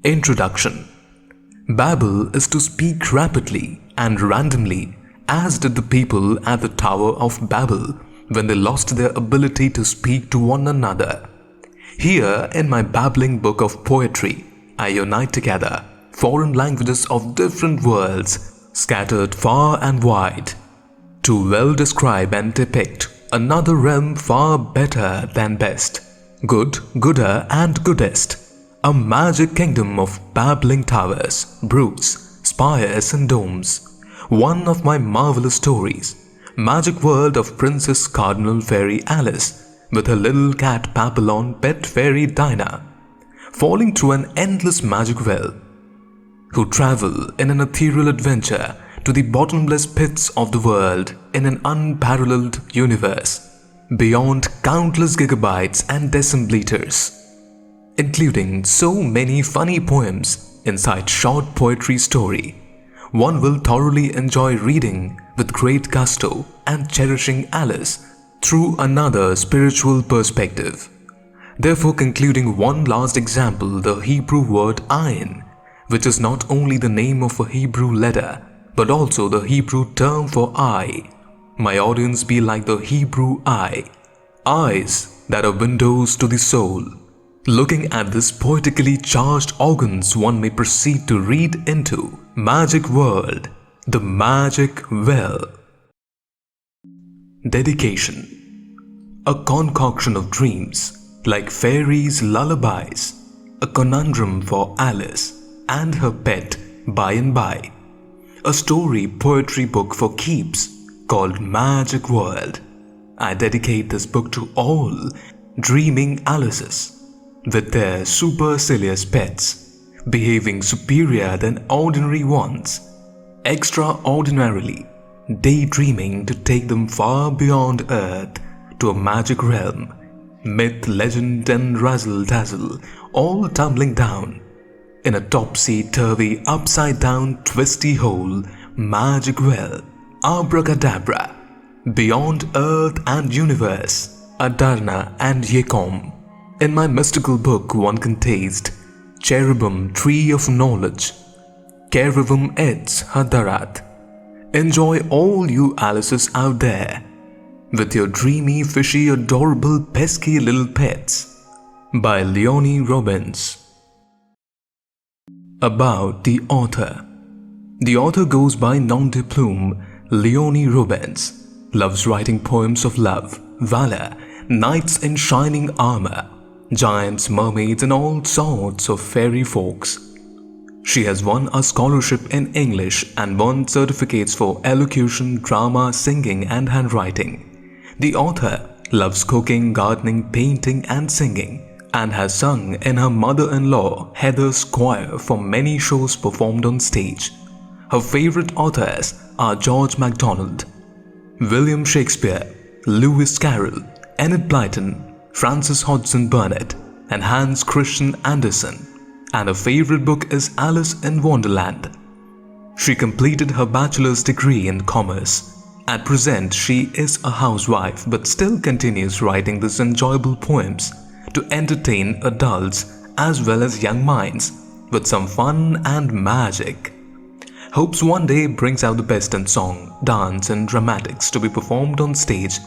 Introduction. Babble is to speak rapidly and randomly, as did the people at the Tower of Babel when they lost their ability to speak to one another. Here in my babbling book of poetry, I unite together foreign languages of different worlds scattered far and wide to well describe and depict another realm far better than best, good, gooder and goodest, a magic kingdom of babbling towers, brooks, spires and domes. One of my marvelous stories, magic world of Princess Cardinal Fairy Alice with her little cat Papillon pet Fairy Dinah, falling through an endless magic well, who travel in an ethereal adventure to the bottomless pits of the world in an unparalleled universe, beyond countless gigabytes and decimbleters, including so many funny poems inside short poetry story. One will thoroughly enjoy reading with great gusto and cherishing Alice through another spiritual perspective. Therefore concluding one last example, the Hebrew word ayin, which is not only the name of a Hebrew letter, but also the Hebrew term for eye. My audience be like the Hebrew eye, eyes that are windows to the soul. Looking at this poetically charged organs, one may proceed to read into Magic World, the Maguk Well. Dedication. A concoction of dreams, like fairies' lullabies, a conundrum for Alice and her pet by and by. A story poetry book for keeps called Magic World. I dedicate this book to all dreaming Alices with their supercilious pets, behaving superior than ordinary ones, extraordinarily daydreaming to take them far beyond earth to a magic realm, myth, legend and razzle-dazzle all tumbling down in a topsy-turvy, upside-down, twisty hole, magic well, abracadabra, beyond earth and universe, Adarna and Yekom. In my mystical book one can taste cherubim tree of knowledge, cherubim eds hadarat. Enjoy all you Alices out there with your dreamy, fishy, adorable, pesky little pets. By Leonie Robbins. About the author. The author goes by nom de plume Leonie Robbins. Loves writing poems of love, valor, knights in shining armor, giants, mermaids and all sorts of fairy folks. She has won a scholarship in English and won certificates for elocution, drama, singing and handwriting. The author loves cooking, gardening, painting and singing, and has sung in her mother-in-law Heather's choir for many shows performed on stage. Her favorite authors are George MacDonald, William Shakespeare, Lewis Carroll, Enid Blyton, Frances Hodgson Burnett, and Hans Christian Andersen, and her favorite book is Alice in Wonderland. She completed her bachelor's degree in commerce. At present, she is a housewife but still continues writing these enjoyable poems to entertain adults as well as young minds with some fun and magic. Hopes one day brings out the best in song, dance and dramatics to be performed on stage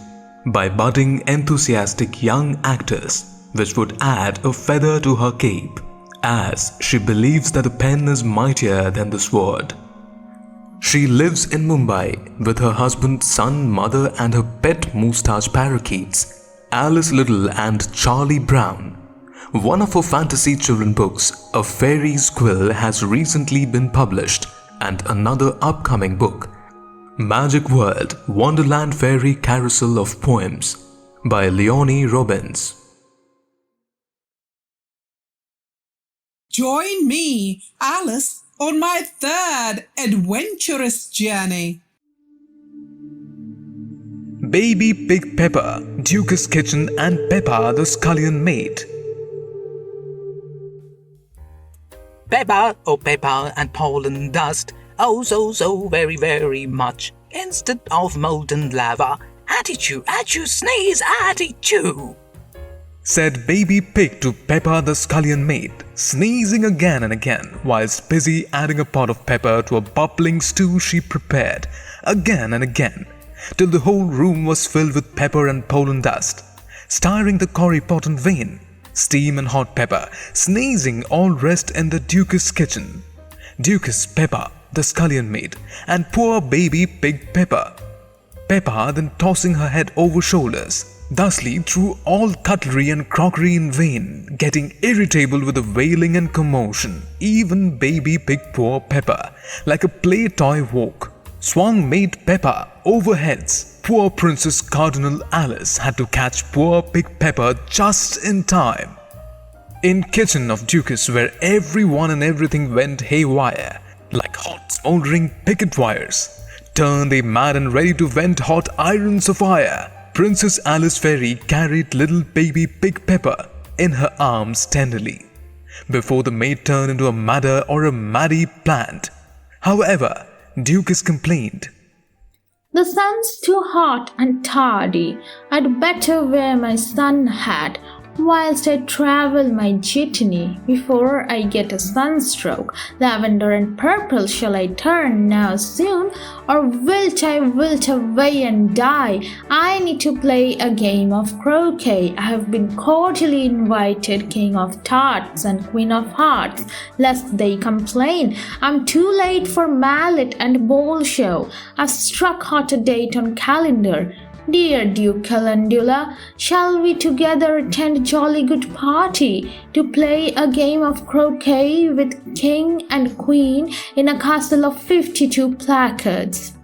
by budding enthusiastic young actors, which would add a feather to her cape, as she believes that the pen is mightier than the sword. She lives in Mumbai with her husband, son, mother and her pet moustache parakeets, Alice Little and Charlie Brown. One of her fantasy children books, A Fairy's Quill, has recently been published, and another upcoming book, Magic World, Wonderland Fairy Carousel of Poems, by Leonie Robbins. Join me, Alice, on my third adventurous journey. Baby Pig Pepper, Duke's Kitchen and Peppa the Scullion Maid. Pepper, oh pepper and pollen dust, oh so very very much, instead of molten lava, attitude, sneeze, attitude, said Baby Pig to Peppa the Scullion Maid. sneezing again and again whilst busy adding a pot of pepper to a bubbling stew she prepared again and again, till the whole room was filled with pepper and pollen dust, stirring the curry pot in vain. Steam and hot pepper, sneezing, all rest in the Duke's kitchen. Duke's Pepper, the scullion maid, and poor baby pig Pepper. Pepper then tossing her head over shoulders, thusly through all cutlery and crockery in vain, getting irritable with the wailing and commotion. Even baby pig poor Pepper, like a play toy woke, swung maid Pepper overheads. Poor Princess Cardinal Alice had to catch poor pig Pepper just in time. In kitchen of Duke's, where everyone and everything went haywire, like hot smouldering picket wires, turned they mad and ready to vent hot irons of fire, Princess Alice Fairy carried little baby pig Pepper in her arms tenderly, before the maid turned into a madder or a maddy plant. However, Duke's complained, "The sun's too hot and tardy. I'd better wear my sun hat whilst I travel my jitney before I get a sunstroke. Lavender and purple shall I turn now soon, or wilt I wilt away and die? I need to play a game of croquet. I have been cordially invited, King of Tarts and Queen of Hearts, lest they complain. I'm too late for mallet and bowl show. I've struck hot a date on calendar. Dear Duke Calendula, shall we together attend jolly good party to play a game of croquet with King and Queen in a castle of 52 placards?"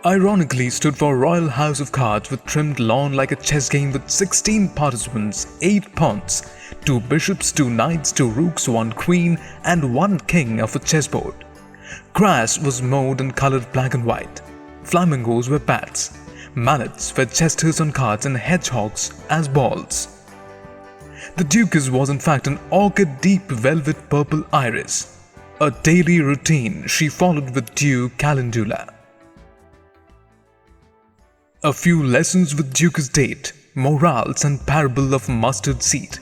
Ironically stood for Royal House of Cards with trimmed lawn like a chess game with 16 participants, 8 pawns, 2 bishops, 2 knights, 2 rooks, 1 queen and 1 king of a chessboard. Grass was mowed and colored black and white. Flamingos were bats. Mallets were chesters on cards and hedgehogs as balls. The Duke's was in fact an orchid deep velvet purple iris, a daily routine she followed with Duke Calendula. A few lessons with Duke's date, morals and parable of mustard seed.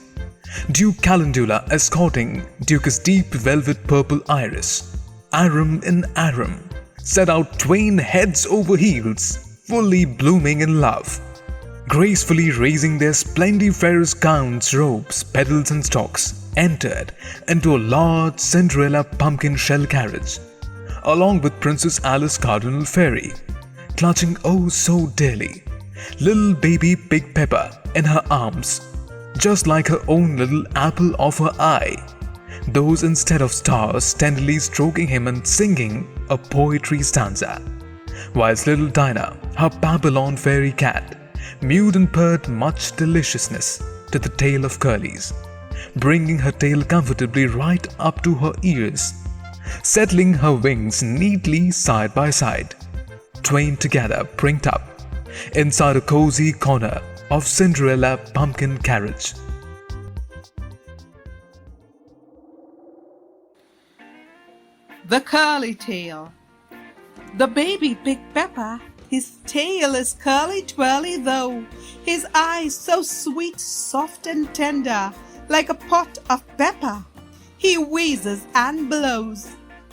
Duke Calendula escorting Duke's deep velvet purple iris, arum in arum, set out twain heads over heels, fully blooming in love, gracefully raising their splendiferous gowns, robes, petals and stalks, entered into a large Cinderella pumpkin shell carriage, along with Princess Alice Cardinal Fairy, clutching oh so dearly little baby pig Pepper in her arms, just like her own little apple of her eye, those instead of stars tenderly stroking him and singing a poetry stanza, whilst little Dinah, her Papillon fairy cat, mewed and purred much deliciousness to the tail of Curly's, bringing her tail comfortably right up to her ears, settling her wings neatly side by side, twain together prinked up, inside a cozy corner of Cinderella pumpkin carriage. The curly tail. The baby pig Pepper, his tail is curly-twirly though, his eyes so sweet, soft and tender, like a pot of pepper. He wheezes and blows,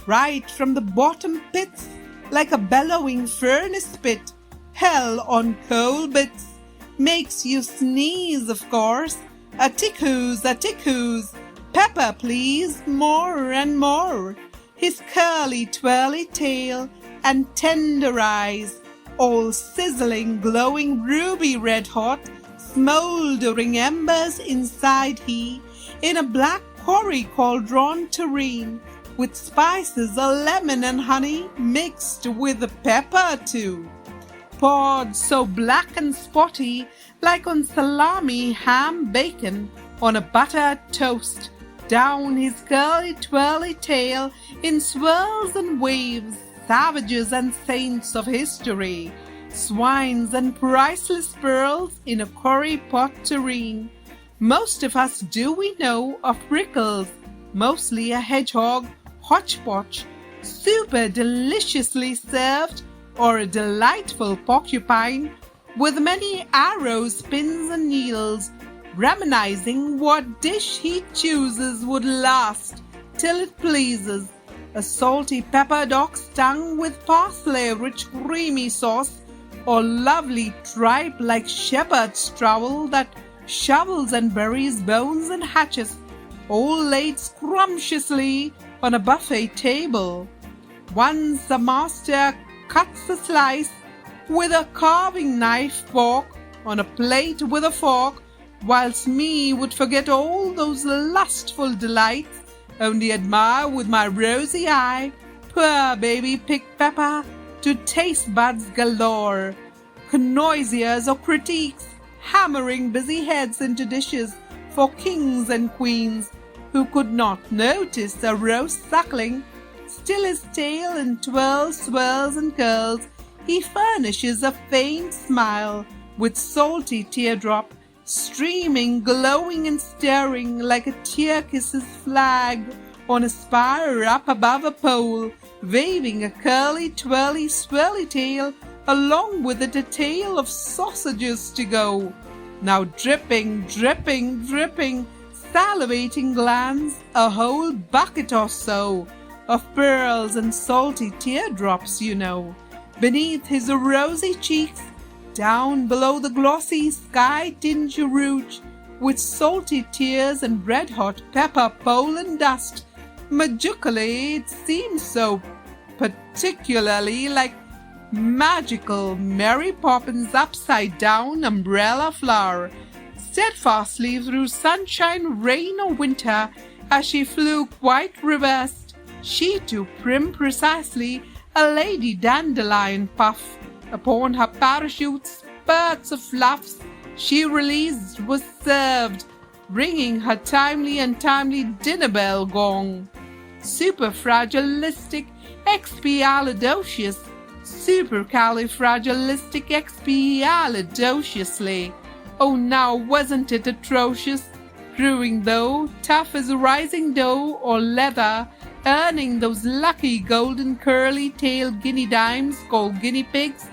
right from the bottom pits, like a bellowing furnace pit, hell on coal bits. Makes you sneeze, of course, a tick-hoos, pepper please, more and more. His curly-twirly tail and tender eyes, all sizzling, glowing, ruby red hot, smouldering embers inside he, in a black quarry cauldron tureen, with spices of lemon and honey mixed with the pepper too. Poured so black and spotty, like on salami, ham, bacon, on a buttered toast, down his curly-twirly tail in swirls and waves, savages and saints of history, swines and priceless pearls in a curry pot tureen. Most of us do we know of prickles, mostly a hedgehog, hotchpotch, super deliciously served, or a delightful porcupine with many arrows, pins and needles, reminiscing what dish he chooses would last till it pleases. A salty peppered ox tongue with parsley, rich creamy sauce, or lovely tripe like shepherd's trowel that shovels and buries bones and hatches, all laid scrumptiously on a buffet table. Once the master cuts a slice with a carving knife fork on a plate with a fork, whilst me would forget all those lustful delights, only admire with my rosy eye poor baby picked pepper to taste buds galore, connoisseurs or critiques hammering busy heads into dishes for kings and queens who could not notice a roast suckling. Still his tail in twirls, swirls and curls, he furnishes a faint smile with salty teardrop, streaming, glowing and stirring like a tear-kisses flag on a spire up above a pole, waving a curly, twirly, swirly tail, along with it a tail of sausages to go. Now dripping, dripping, dripping, salivating glands, a whole bucket or so of pearls and salty teardrops, you know, beneath his rosy cheeks, down below the glossy sky-tinged rouge, with salty tears and red-hot pepper pollen dust. Magically, it seems so particularly like magical Mary Poppins' upside-down umbrella flower, steadfastly through sunshine, rain, or winter, as she flew quite reversed, she too prim precisely, a lady dandelion puff. Upon her parachute spurts of fluffs she released was served, ringing her timely dinner bell gong. Superfragilistic expialidocious, supercalifragilisticexpialidociously. Oh, now wasn't it atrocious? Brewing though, tough as rising dough or leather, earning those lucky golden curly-tailed guinea dimes called guinea pigs.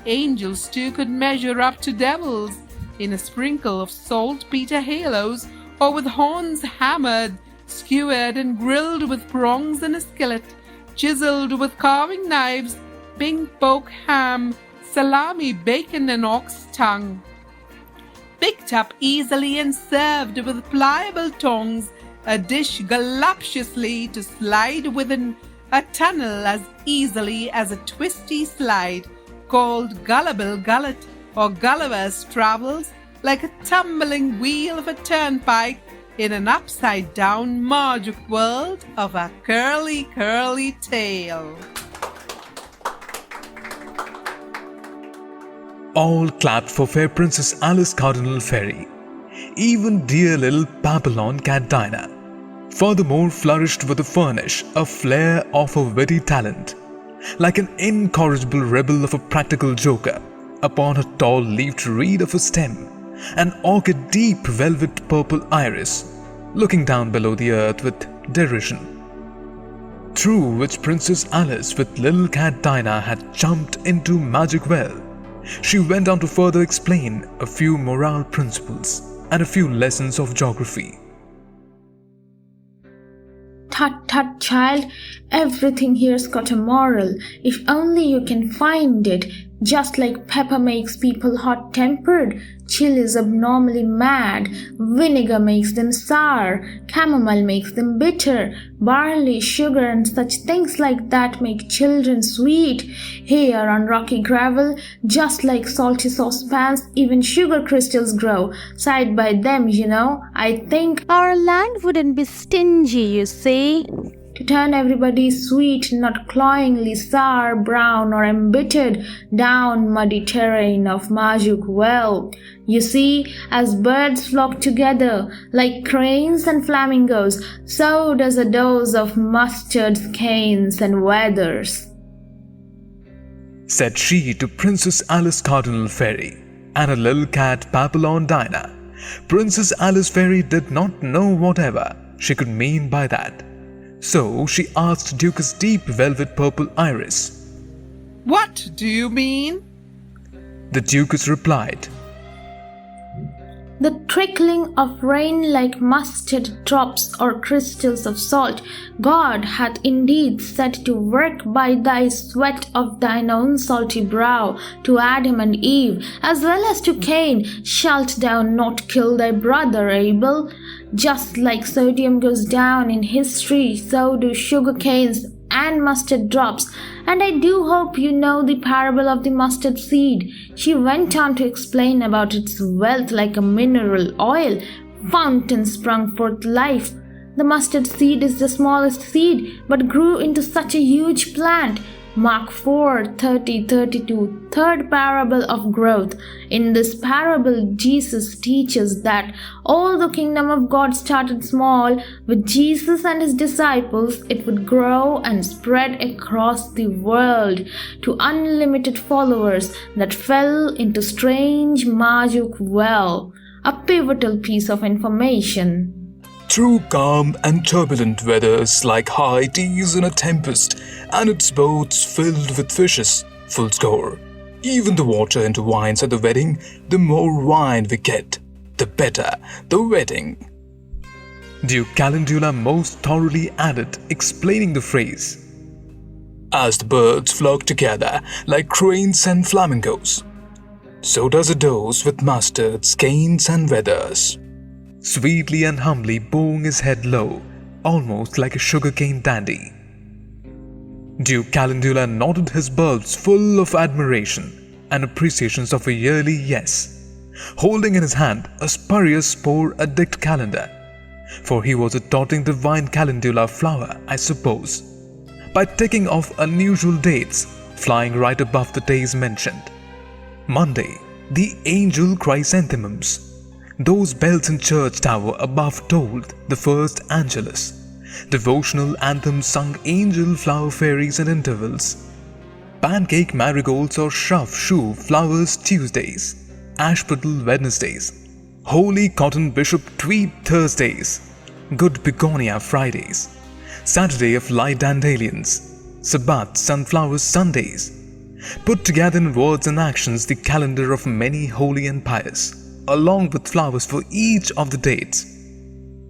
Angels too could measure up to devils in a sprinkle of saltpeter halos, or with horns hammered, skewered and grilled with prongs in a skillet, chiseled with carving knives, pink poke ham, salami, bacon and ox tongue. Picked up easily and served with pliable tongs, a dish voluptuously to slide within a tunnel as easily as a twisty slide, called Gullible Gullet or Gulliver's Travels, like a tumbling wheel of a turnpike in an upside-down Maguk world of a curly, curly tail. All clapped for fair Princess Alice Cardinal Fairy. Even dear little Papillon cat Dinah, furthermore flourished with a furnish, a flair of a witty talent, like an incorrigible rebel of a practical joker, upon her tall leafed reed of a stem, an orchid deep velvet purple iris, looking down below the earth with derision. Through which Princess Alice with little cat Dinah had jumped into Maguk Well. She went on to further explain a few moral principles and a few lessons of geography. Tut tut, child, everything here's got a moral, if only you can find it. Just like pepper makes people hot-tempered, chili is abnormally mad, vinegar makes them sour, chamomile makes them bitter, barley, sugar and such things like that make children sweet. Here on rocky gravel, just like salty saucepans, even sugar crystals grow. Side by them, you know, I think our land wouldn't be stingy, you see. To turn everybody sweet, not cloyingly sour, brown or embittered, down muddy terrain of Maguk Well. You see, as birds flock together, like cranes and flamingos, so does a dose of mustards, canes and wethers, said she to Princess Alice Cardinal Fairy and her little cat Papillon Dinah. Princess Alice Fairy did not know whatever she could mean by that. So she asked Duke's deep velvet purple iris. What do you mean? The Duchess replied, the trickling of rain like mustard drops or crystals of salt, God hath indeed set to work by thy sweat of thine own salty brow to Adam and Eve, as well as to Cain. Shalt thou not kill thy brother Abel? Just like sodium goes down in history, so do sugar canes and mustard drops. And I do hope you know the parable of the mustard seed. She went on to explain about its wealth like a mineral oil fountain sprung forth life. The mustard seed is the smallest seed, but grew into such a huge plant. Mark 4:30-32, third parable of growth. In this parable, Jesus teaches that although the kingdom of God started small, with Jesus and his disciples, it would grow and spread across the world to unlimited followers that fell into strange Maguk Well, a pivotal piece of information. Through calm and turbulent weathers like high seas in a tempest, and its boats filled with fishes, full score. Even the water intertwines at the wedding. The more wine we get, the better the wedding. Duke Calendula most thoroughly added, explaining the phrase. As the birds flock together like cranes and flamingos, so does a dose with mustards, canes and wethers. Sweetly and humbly bowing his head low, almost like a sugarcane dandy. Duke Calendula nodded his bulbs full of admiration and appreciations of a yearly yes, holding in his hand a spurious spore addict calendar, for he was a dotting divine calendula flower, I suppose, by ticking off unusual dates, flying right above the days mentioned. Monday, the angel chrysanthemums. Those bells in church tower above tolled the first Angelus. Devotional anthems sung angel flower fairies at intervals. Pancake marigolds or shove shoe flowers Tuesdays. Ashputtle Wednesdays. Holy cotton bishop tweed Thursdays. Good begonia Fridays. Saturday of light dandelions. Sabbath sunflowers Sundays. Put together in words and actions the calendar of many holy and pious, along with flowers for each of the dates.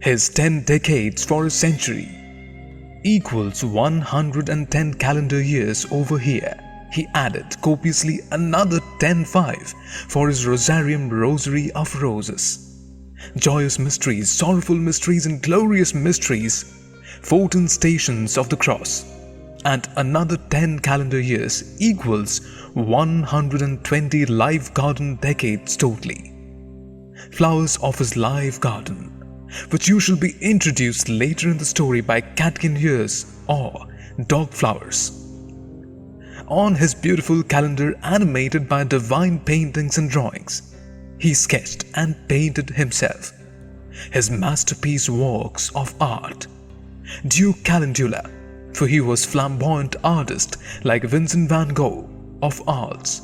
His 10 decades for a century equals 110 calendar years over here. He added copiously another 10-5 for his Rosarium Rosary of Roses. Joyous mysteries, sorrowful mysteries and glorious mysteries, 14 stations of the cross, and another 10 calendar years equals 120 life garden decades totally. Flowers of his life garden, which you shall be introduced later in the story by catkin ears or dog flowers. On his beautiful calendar animated by divine paintings and drawings, he sketched and painted himself, his masterpiece works of art. Duke Calendula, for he was flamboyant artist like Vincent van Gogh of Arles,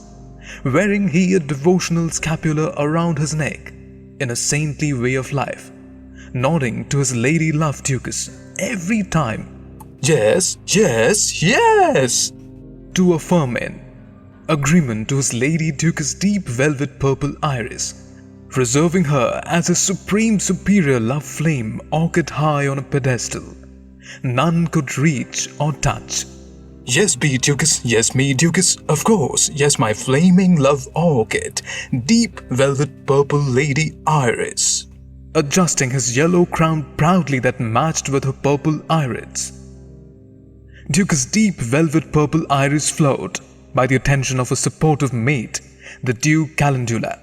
wearing he a devotional scapular around his neck in a saintly way of life, nodding to his lady love Duchess every time, yes, yes, yes, to affirm in agreement to his lady Duchess' deep velvet purple iris, reserving her as his supreme superior love flame orchid high on a pedestal, none could reach or touch. Yes, be Duchess, yes, me Duchess, of course, yes, my flaming love orchid, deep velvet purple lady iris, adjusting his yellow crown proudly that matched with her purple irids. Duke's deep velvet purple iris flowed by the attention of a supportive mate, the Duke Calendula,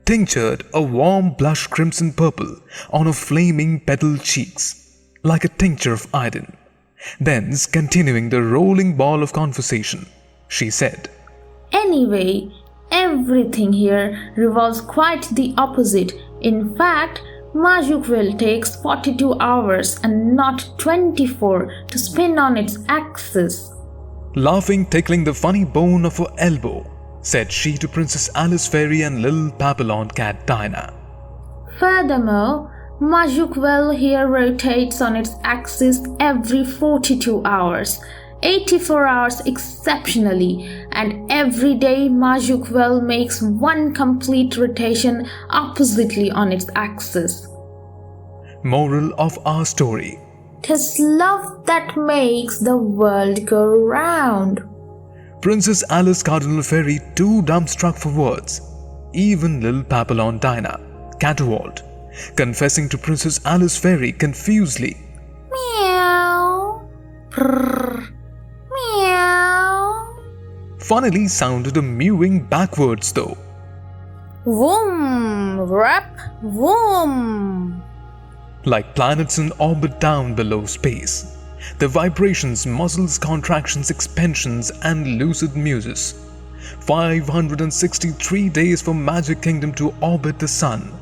tinctured a warm blush crimson purple on her flaming petal cheeks, like a tincture of iodine. Thence, continuing the rolling ball of conversation, she said, Anyway, everything here revolves quite the opposite. In fact, Maguk Well takes 42 hours and not 24 to spin on its axis. Laughing, tickling the funny bone of her elbow, said she to Princess Alice Fairy and little Papillon cat Dinah. Furthermore, Maguk Well here rotates on its axis every 42 hours. 84 hours exceptionally, and every day Maguk Well makes one complete rotation oppositely on its axis. Moral of our story: 'Tis love that makes the world go round. Princess Alice Cardinal Fairy too dumbstruck for words. Even little Papillon Dinah caterwauled, confessing to Princess Alice Fairy confusedly, Meow. Prrr. Meow. funnily sounded a mewing backwards though. Vroom. Rap. Vroom. Like planets in orbit down below space. The vibrations, muscles, contractions, expansions, and lucid muses. 563 days for Maguk Kingdom to orbit the sun.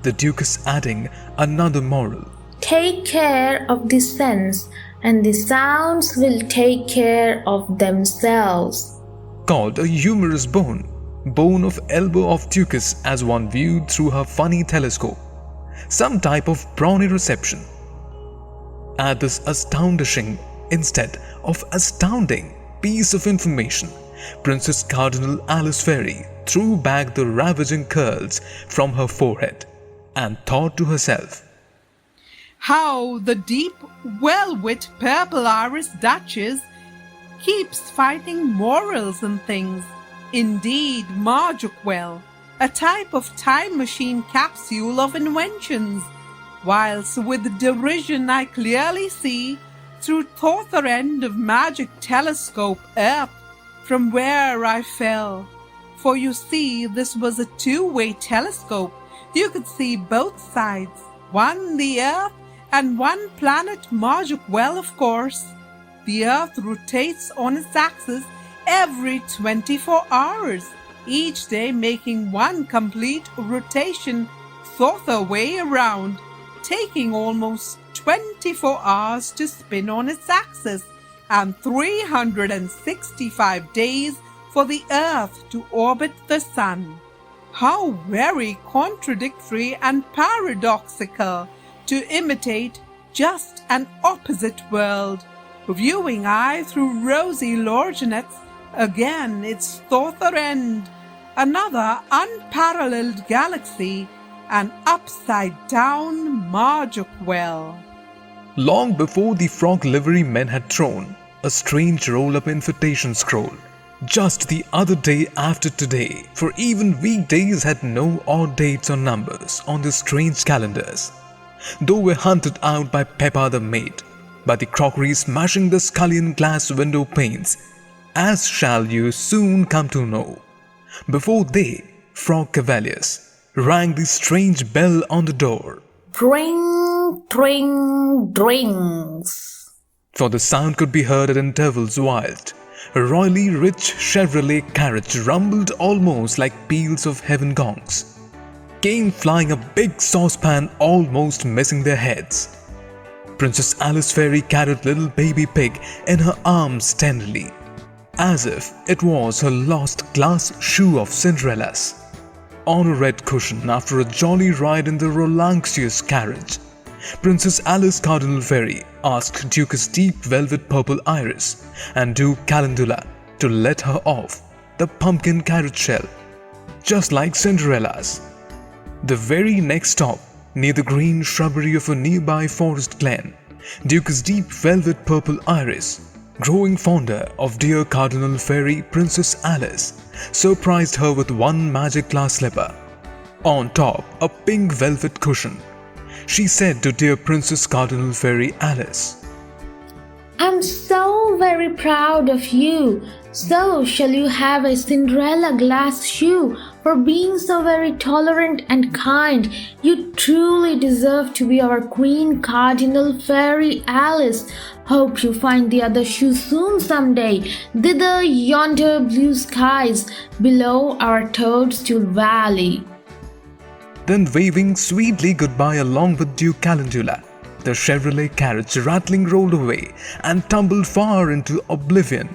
The Duke is adding another moral. Take care of the sense, and the sounds will take care of themselves. Called a humorous bone of elbow of Duchess as one viewed through her funny telescope. Some type of brawny reception. At this astounding instead of astounding piece of information, Princess Cardinal Alice Fairy threw back the ravaging curls from her forehead and thought to herself, How the deep, well-wit purple iris Duchess keeps finding morals and things. Indeed, Maguk Well, a type of time machine capsule of inventions, whilst with derision I clearly see through thoughter end of magic telescope Earth from where I fell. For you see, this was a two-way telescope. You could see both sides, one the Earth and one planet Maguk Well, of course. The Earth rotates on its axis every 24 hours, each day making one complete rotation thoughter way around, taking almost 24 hours to spin on its axis and 365 days for the Earth to orbit the Sun. How very contradictory and paradoxical to imitate just an opposite world. Viewing I through rosy lorgnets, again its thoughter end, another unparalleled galaxy, an upside-down Maguk Well. long before the frog livery men had thrown a strange roll-up invitation scroll, just the other day after today, for even weekdays had no odd dates or numbers on the strange calendars, though were hunted out by Peppa the maid, by the crockery smashing the scullion glass window panes, as shall you soon come to know, before they, frog cavaliers, rang the strange bell on the door. Dring, dring, drings. For the sound could be heard at intervals whilst a royally rich Chevrolet carriage rumbled almost like peals of heaven gongs. Came flying a big saucepan, almost missing their heads. Princess Alice Fairy carried little baby pig in her arms tenderly, as if it was her lost glass shoe of Cinderella's. On a red cushion after a jolly ride in the rolunxious carriage, Princess Alice Cardinal Fairy asked Duke's deep velvet purple iris and Duke Calendula to let her off the pumpkin carriage shell, just like Cinderella's. The very next stop, near the green shrubbery of a nearby forest glen, Duke's deep velvet purple iris, growing fonder of dear Cardinal Fairy Princess Alice, surprised her with one magic glass slipper. On top, a pink velvet cushion. She said to dear Princess Cardinal Fairy Alice, I'm so very proud of you. So shall you have a Cinderella glass shoe for being so very tolerant and kind. You truly deserve to be our Queen Cardinal Fairy Alice. Hope you find the other shoe soon someday. Thither yonder blue skies below our Toadstool Valley. Then waving sweetly goodbye along with Duke Calendula, the Chevrolet carriage rattling rolled away and tumbled far into oblivion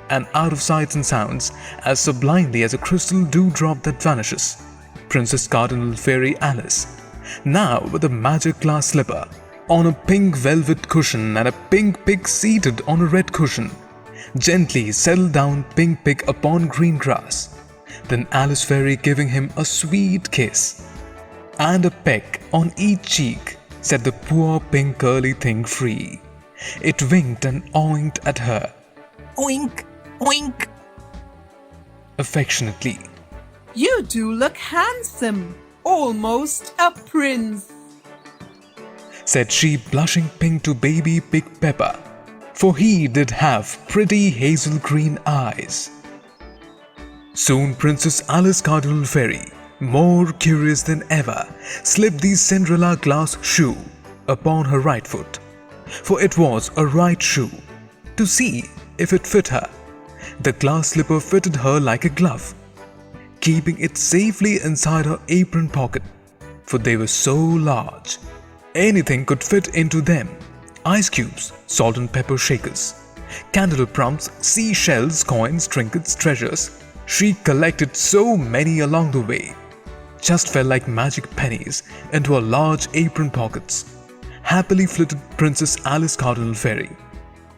and out of sights and sounds as sublimely as a crystal dewdrop that vanishes. Princess Cardinal Fairy Alice, now with a magic glass slipper, on a pink velvet cushion and a pink pig seated on a red cushion, gently settled down Pink Pig upon green grass. Then Alice Fairy, giving him a sweet kiss and a peck on each cheek, set the poor pink curly thing free. It winked and oinked at her, Oink, oink. affectionately. You do look handsome, almost a prince. Said she, blushing pink to baby Pig Pepper, for he did have pretty hazel green eyes. Soon Princess Alice Cardinal Fairy, more curious than ever, slipped the Cinderella glass shoe upon her right foot, for it was a right shoe, to see if it fit her. The glass slipper fitted her like a glove, keeping it safely inside her apron pocket, for they were so large, anything could fit into them. Ice cubes, salt and pepper shakers, candleprums, seashells, coins, trinkets, treasures. She collected so many along the way, just fell like magic pennies into her large apron pockets. Happily flitted Princess Alice Cardinal Fairy,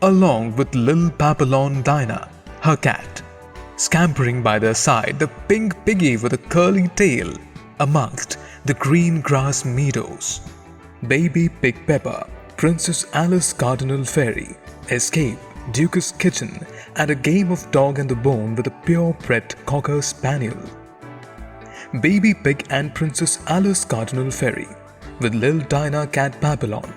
along with little Papillon Dinah, her cat, scampering by their side, the pink piggy with a curly tail, amongst the green grass meadows. Baby Pig Pepper, Princess Alice Cardinal Fairy, Escape, Duke's Kitchen, and a game of dog and the bone with a purebred cocker spaniel. Baby Pig and Princess Alice Cardinal Fairy, with little Dinah cat Papillon,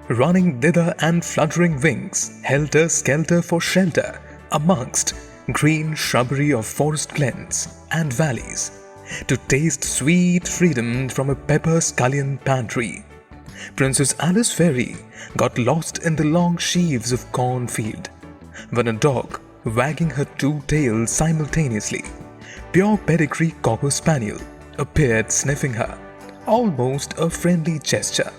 running thither and fluttering wings, helter-skelter for shelter, amongst green shrubbery of forest glens and valleys, to taste sweet freedom from a pepper scullion pantry. Princess Alice Fairy got lost in the long sheaves of cornfield, when a dog, wagging her two tails simultaneously, pure pedigree cocker spaniel, appeared sniffing her, almost a friendly gesture.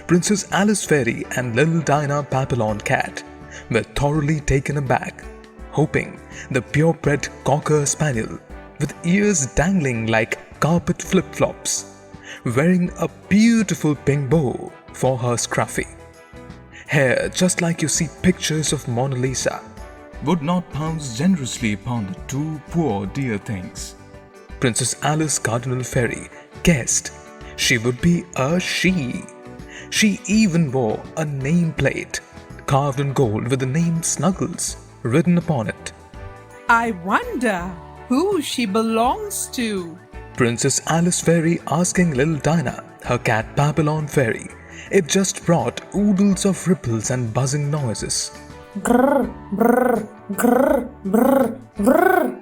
Princess Alice Fairy and little Dinah Papillon cat were thoroughly taken aback, hoping the purebred cocker spaniel, with ears dangling like carpet flip-flops, wearing a beautiful pink bow for her scruffy hair, just like you see pictures of Mona Lisa, would not pounce generously upon the two poor dear things. Princess Alice Cardinal Fairy guessed she would be a she. She even wore a nameplate carved in gold with the name Snuggles written upon it. I wonder who she belongs to. Princess Alice Fairy asking little Dinah, her cat Babylon Fairy. It just brought oodles of ripples and buzzing noises. Grr, brr, grr, brr, brr.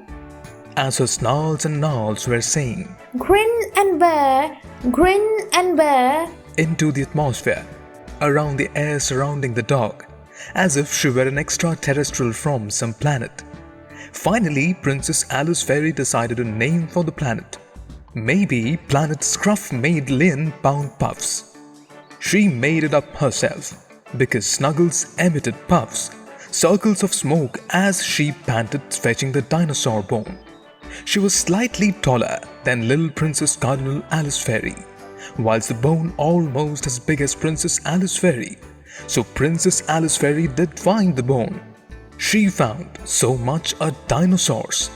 As her snarls and gnarls were saying, Grin and bear, into the atmosphere, around the air surrounding the dog, as if she were an extraterrestrial from some planet. Finally, Princess Alice Fairy decided a name for the planet. Maybe Planet Scruff made Lynn Pound Puffs. She made it up herself, because Snuggles emitted puffs, circles of smoke as she panted, fetching the dinosaur bone. She was slightly taller than little Princess Cardinal Alice Fairy, whilst the bone almost as big as Princess Alice Fairy. So Princess Alice Fairy did find the bone. She found so much a dinosaurs,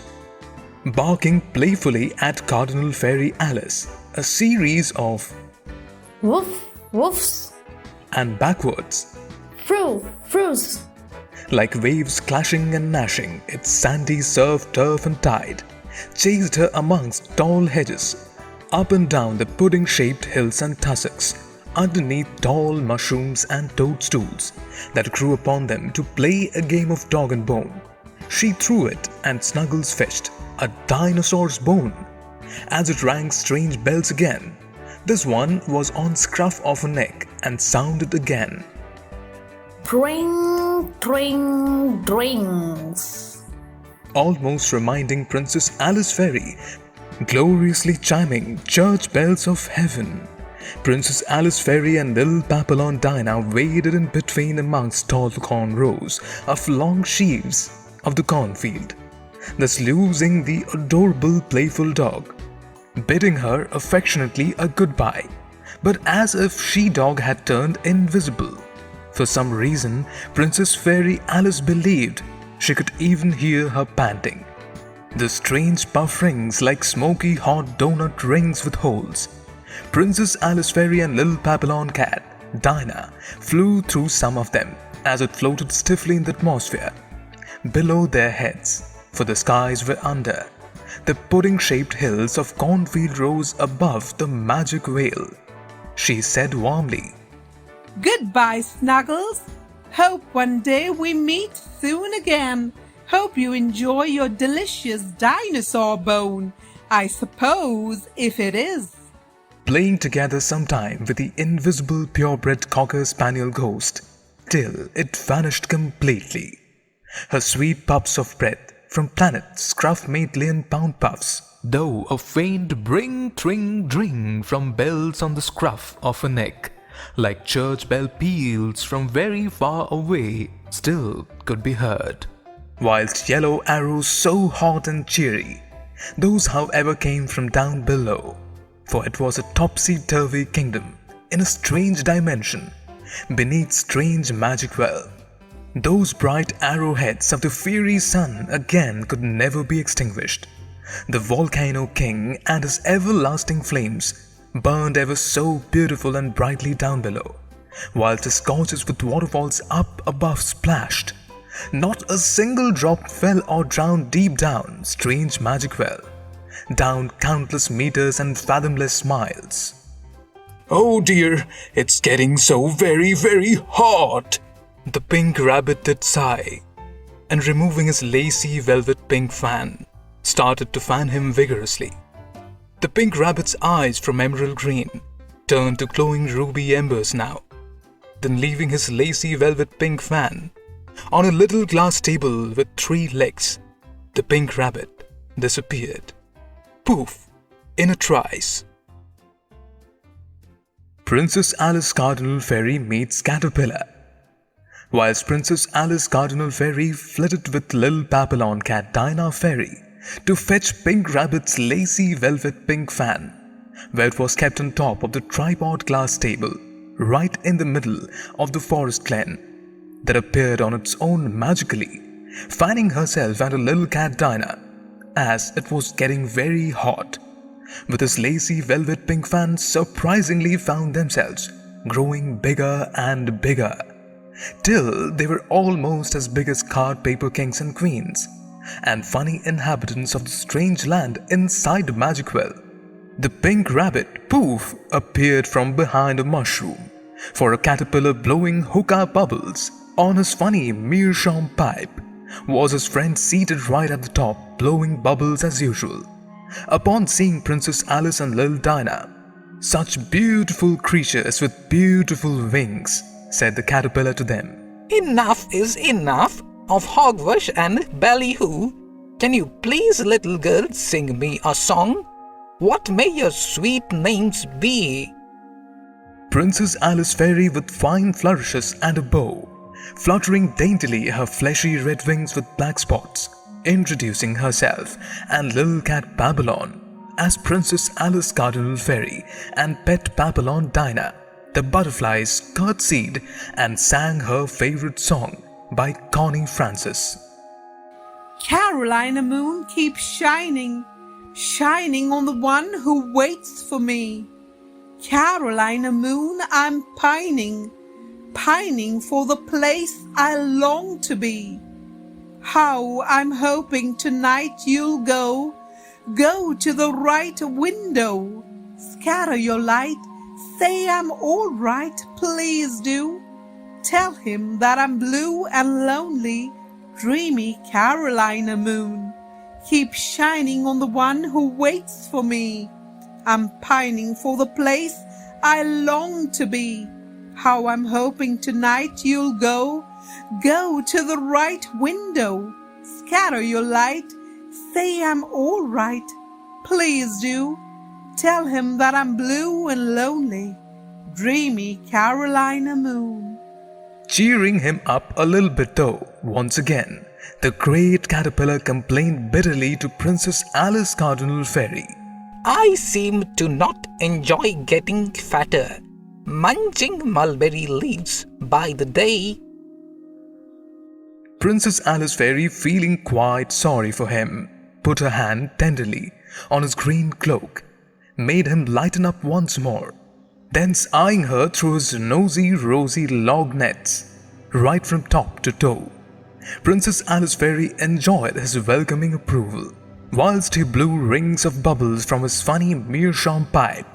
barking playfully at Cardinal Fairy Alice, a series of woof, woofs, and backwards, frou, frous. like waves clashing and gnashing, its sandy surf, turf and tide, chased her amongst tall hedges, up and down the pudding-shaped hills and tussocks, underneath tall mushrooms and toadstools that grew upon them, to play a game of dog and bone. She threw it and Snuggles fetched a dinosaur's bone. As it rang strange bells again, this one was on scruff of a neck and sounded again. Dring, dring, drings. Almost reminding Princess Alice Fairy, gloriously chiming church bells of heaven. Princess Alice Fairy and little Papillon Dinah waded in between amongst tall corn rows of long sheaves of the cornfield, thus losing the adorable playful dog, bidding her affectionately a goodbye, but as if she-dog had turned invisible. For some reason, Princess Fairy Alice believed She could even hear her panting. The strange puff rings like smoky hot donut rings with holes. Princess Alice Fairy and little Papillon cat, Dinah, flew through some of them as it floated stiffly in the atmosphere. Below their heads, for the skies were under, the pudding-shaped hills of cornfield rose above the Maguk Well. She said warmly, Goodbye, Snuggles. Hope one day we meet soon again. Hope you enjoy your delicious dinosaur bone, I suppose, if it is. Playing together sometime with the invisible purebred cocker spaniel ghost, till it vanished completely. Her sweet puffs of breath from planet Scruff made lean pound puffs, though a faint bring, tring, dring from bells on the scruff of her neck, like church bell peals from very far away, still could be heard. Whilst yellow arrows so hot and cheery, those however came from down below, for it was a topsy-turvy kingdom in a strange dimension, beneath strange Maguk Well. Those bright arrowheads of the fiery sun again could never be extinguished. The volcano king and his everlasting flames burned ever so beautiful and brightly down below, whilst his gorges with waterfalls up above splashed. Not a single drop fell or drowned deep down strange Maguk Well, down countless meters and fathomless miles. Oh dear, it's getting so very, very hot. The pink rabbit did sigh, and removing his lacy velvet pink fan, started to fan him vigorously. The pink rabbit's eyes from emerald green turned to glowing ruby embers now. Then leaving his lacy velvet pink fan on a little glass table with 3 legs, the pink rabbit disappeared. Poof! In a trice. Princess Alice Cardinal Fairy meets Caterpillar. Whilst Princess Alice Cardinal Fairy flitted with little Papillon cat Dinah Fairy to fetch Pink Rabbit's lacy velvet pink fan, where it was kept on top of the tripod glass table, right in the middle of the forest glen, that appeared on its own magically, fanning herself and her little cat Dinah, as it was getting very hot. With his lacy velvet pink fan surprisingly found themselves growing bigger and bigger, till they were almost as big as card paper kings and queens, and funny inhabitants of the strange land inside Maguk Well. The pink rabbit, Poof, appeared from behind a mushroom, for a caterpillar blowing hookah bubbles on his funny meerschaum pipe was his friend seated right at the top, blowing bubbles as usual. Upon seeing Princess Alice and little Dinah, "Such beautiful creatures with beautiful wings," said the caterpillar to them. Enough is enough of hogwash and ballyhoo. Can you please, little girl, sing me a song? What may your sweet names be? Princess Alice Fairy, with fine flourishes and a bow, fluttering daintily her fleshy red wings with black spots, introducing herself and little cat Babylon as Princess Alice Cardinal Fairy and pet Papillon Dinah, the butterflies curtsied and sang her favorite song by Connie Francis. Carolina moon keeps shining, shining on the one who waits for me. Carolina moon, I'm pining, pining for the place I long to be. How I'm hoping tonight you'll go to the right window, scatter your light, say I'm all right, please do. Tell him that I'm blue and lonely, dreamy Carolina moon. Keep shining on the one who waits for me. I'm pining for the place I long to be. How I'm hoping tonight you'll go to the right window, scatter your light, say I'm all right, please do. Tell him that I'm blue and lonely, dreamy Carolina moon. Cheering him up a little bit though, once again, the great caterpillar complained bitterly to Princess Alice Cardinal Fairy. I seem to not enjoy getting fatter, munching mulberry leaves by the day. Princess Alice Fairy, feeling quite sorry for him, put her hand tenderly on his green cloak, made him lighten up once more, thence eyeing her through his nosy, rosy lognets, right from top to toe. Princess Alice Fairy enjoyed his welcoming approval, whilst he blew rings of bubbles from his funny meerschaum pipe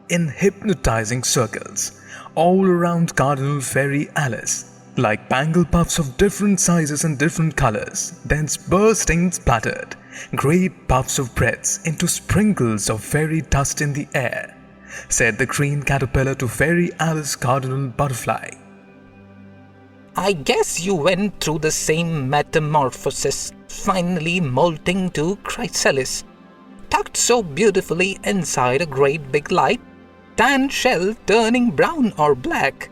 in hypnotizing circles all around Cardinal Fairy Alice, like bangle puffs of different sizes and different colors, thence bursting splattered great puffs of breaths into sprinkles of fairy dust in the air, said the green caterpillar to Fairy Alice Cardinal Butterfly. I guess you went through the same metamorphosis, finally molting to chrysalis, tucked so beautifully inside a great big light, tan shell turning brown or black.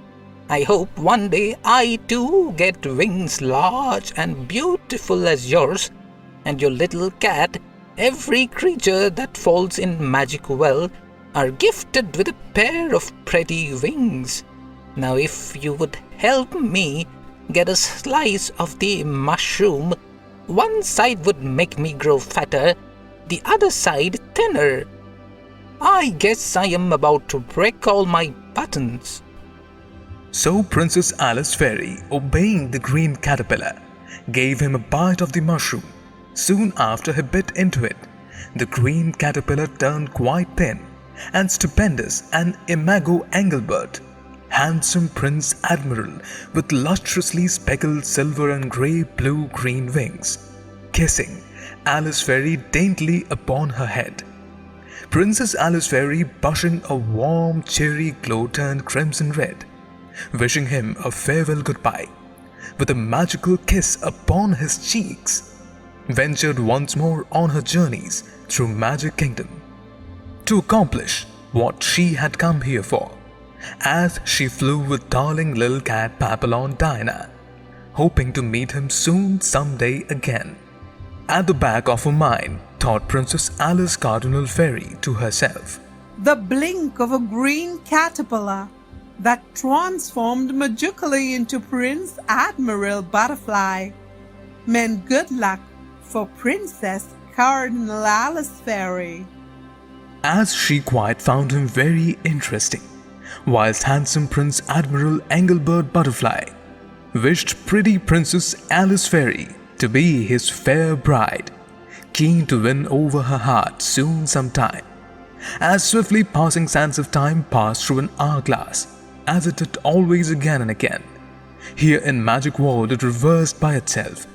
I hope one day I too get wings large and beautiful as yours, and your little cat, every creature that falls in Maguk Well, are gifted with a pair of pretty wings. Now if you would help me get a slice of the mushroom, one side would make me grow fatter, the other side thinner. I guess I am about to break all my buttons. So Princess Alice Fairy, obeying the green caterpillar, gave him a bite of the mushroom. Soon after he bit into it, the green caterpillar turned quite thin and stupendous, an imago Engelbert, handsome Prince Admiral with lustrously speckled silver and grey blue-green wings, kissing Alice Fairy daintily upon her head. Princess Alice Fairy blushing a warm, cheery glow turned crimson red, wishing him a farewell goodbye, with a magical kiss upon his cheeks, ventured once more on her journeys through Maguk Kingdom, to accomplish what she had come here for, as she flew with darling little cat Papillon Dinah, hoping to meet him soon someday again. At the back of her mind, thought Princess Alice Cardinal Fairy to herself, The blink of a green caterpillar that transformed magically into Prince Admiral Butterfly meant good luck for Princess Cardinal Alice Fairy. as she quite found him very interesting, whilst handsome Prince Admiral Engelbert Butterfly wished pretty Princess Alice Fairy to be his fair bride, keen to win over her heart soon sometime. As swiftly passing sands of time passed through an hourglass, as it did always again and again, here in Maguk Well it reversed by itself,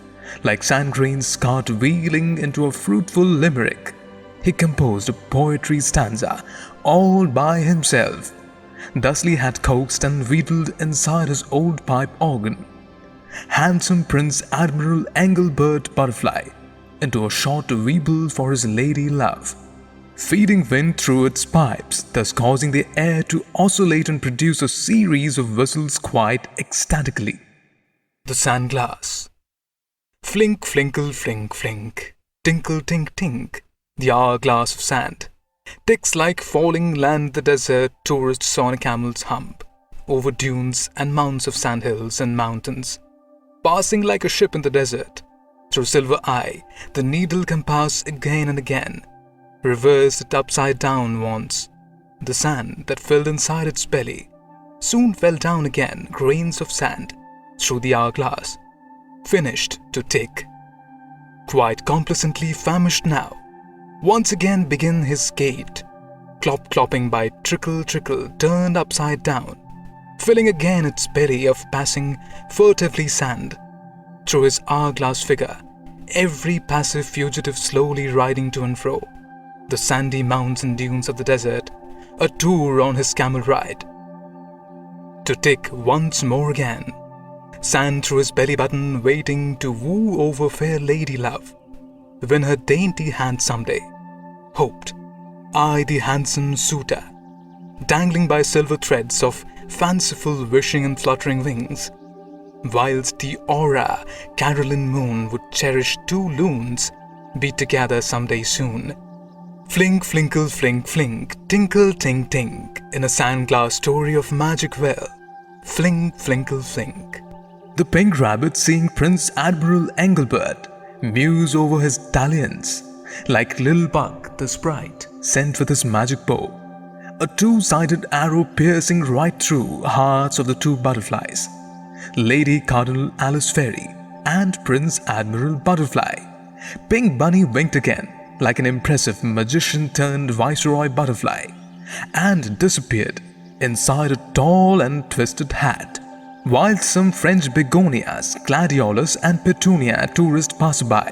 like sand grains cartwheeling into a fruitful limerick. He composed a poetry stanza all by himself, thusly had coaxed and wheedled inside his old pipe organ handsome Prince Admiral Engelbert Butterfly into a short weeble for his lady love, feeding wind through its pipes, thus causing the air to oscillate and produce a series of whistles quite ecstatically. The sand glass. Flink, flinkle, flink, flink, tinkle, tink, tink, the hourglass of sand ticks like falling land the desert tourists on a camel's hump, over dunes and mounds of sandhills and mountains, passing like a ship in the desert. Through silver eye, the needle compass again and again, reversed it upside down once. The sand that filled inside its belly soon fell down again, grains of sand, through the hourglass, finished to tick. Quite complacently famished now, once again begin his gait, clopping by trickle, turned upside down, filling again its belly of passing furtively sand. Through his hourglass figure, every passive fugitive slowly riding to and fro, the sandy mounds and dunes of the desert, a tour on his camel ride. To tick once more again, sand through his belly button, waiting to woo over fair lady love, win her dainty hand someday, hoped I the handsome suitor, dangling by silver threads of fanciful wishing and fluttering wings, whilst the aura Caroline moon would cherish two loons, be together someday soon. Flink, flinkle, flink, flink, tinkle, tink, tink, in a sand glass story of Maguk Well. Flink, flinkle, flink. The pink rabbit seeing Prince Admiral Engelbert muse over his dalliance, like Lil Buck the sprite sent with his magic bow, a two-sided arrow piercing right through hearts of the two butterflies, Lady Cardinal Alice Fairy and Prince Admiral Butterfly. Pink Bunny winked again, like an impressive magician turned Viceroy Butterfly, and disappeared inside a tall and twisted hat, while some French begonias, gladiolus and petunia tourist passerby,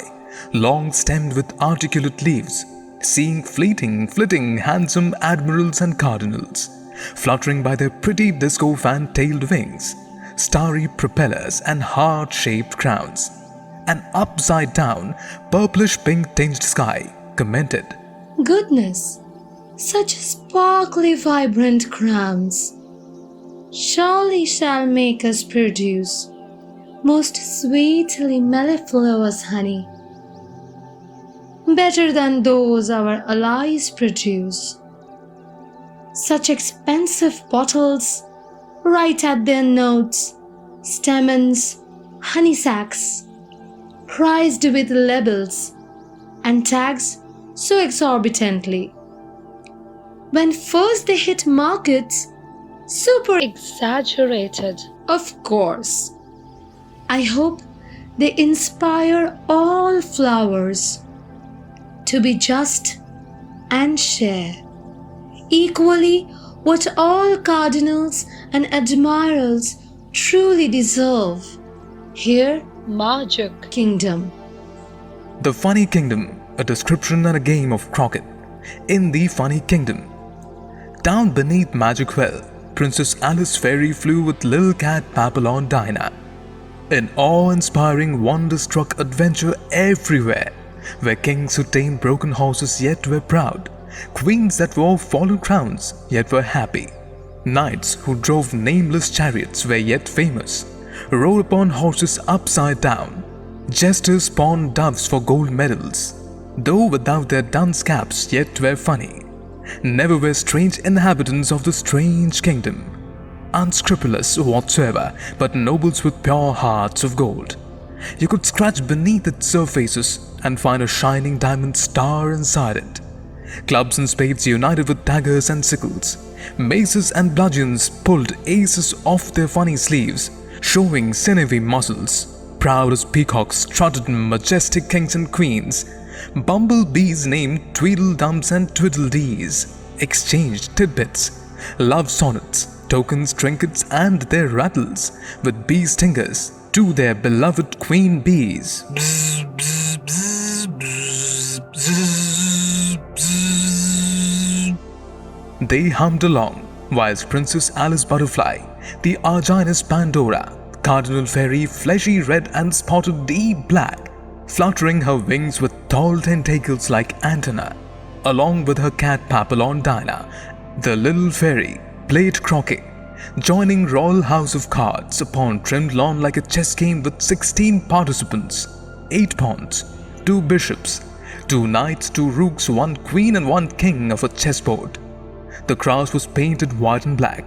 long-stemmed with articulate leaves, seeing flitting handsome admirals and cardinals, fluttering by their pretty disco fan-tailed wings, starry propellers and heart-shaped crowns. An upside-down, purplish-pink tinged sky commented, Goodness, such sparkly vibrant crowns. Surely shall make us produce most sweetly mellifluous honey, better than those our allies produce. Such expensive bottles, right at their notes, stamens, honey sacks, priced with labels and tags so exorbitantly. When first they hit markets, super exaggerated, of course. I hope they inspire all flowers to be just and share equally what all cardinals and admirals truly deserve. Here, Maguk Kingdom. The Funny Kingdom, a description and a game of croquet. In the Funny Kingdom, down beneath Maguk Well, Princess Alice Fairy flew with little cat Papillon Dinah. An awe-inspiring, wonder-struck adventure everywhere, where kings who tamed broken horses yet were proud, queens that wore fallen crowns yet were happy, knights who drove nameless chariots were yet famous, rode upon horses upside down, jesters pawned doves for gold medals, though without their dunce caps yet were funny. Never were strange inhabitants of the strange kingdom, unscrupulous whatsoever, but nobles with pure hearts of gold. You could scratch beneath its surfaces and find a shining diamond star inside it. Clubs and spades united with daggers and sickles. Maces and bludgeons pulled aces off their funny sleeves, showing sinewy muscles. Proud as peacocks strutted majestic kings and queens. Bumblebees named Tweedledums and Tweedledees exchanged tidbits, love sonnets, tokens, trinkets and their rattles with bee stingers to their beloved queen bees. They hummed along, whilst Princess Alice Butterfly, the Arginus Pandora, Cardinal Fairy, fleshy red and spotted deep black, fluttering her wings with tall tentacles like antennae, along with her cat Papillon Dinah, the little fairy, played croquet, joining royal house of cards upon trimmed lawn like a chess game with 16 participants, 8 pawns, 2 bishops, 2 knights, 2 rooks, 1 queen and 1 king of a chessboard. The grass was painted white and black,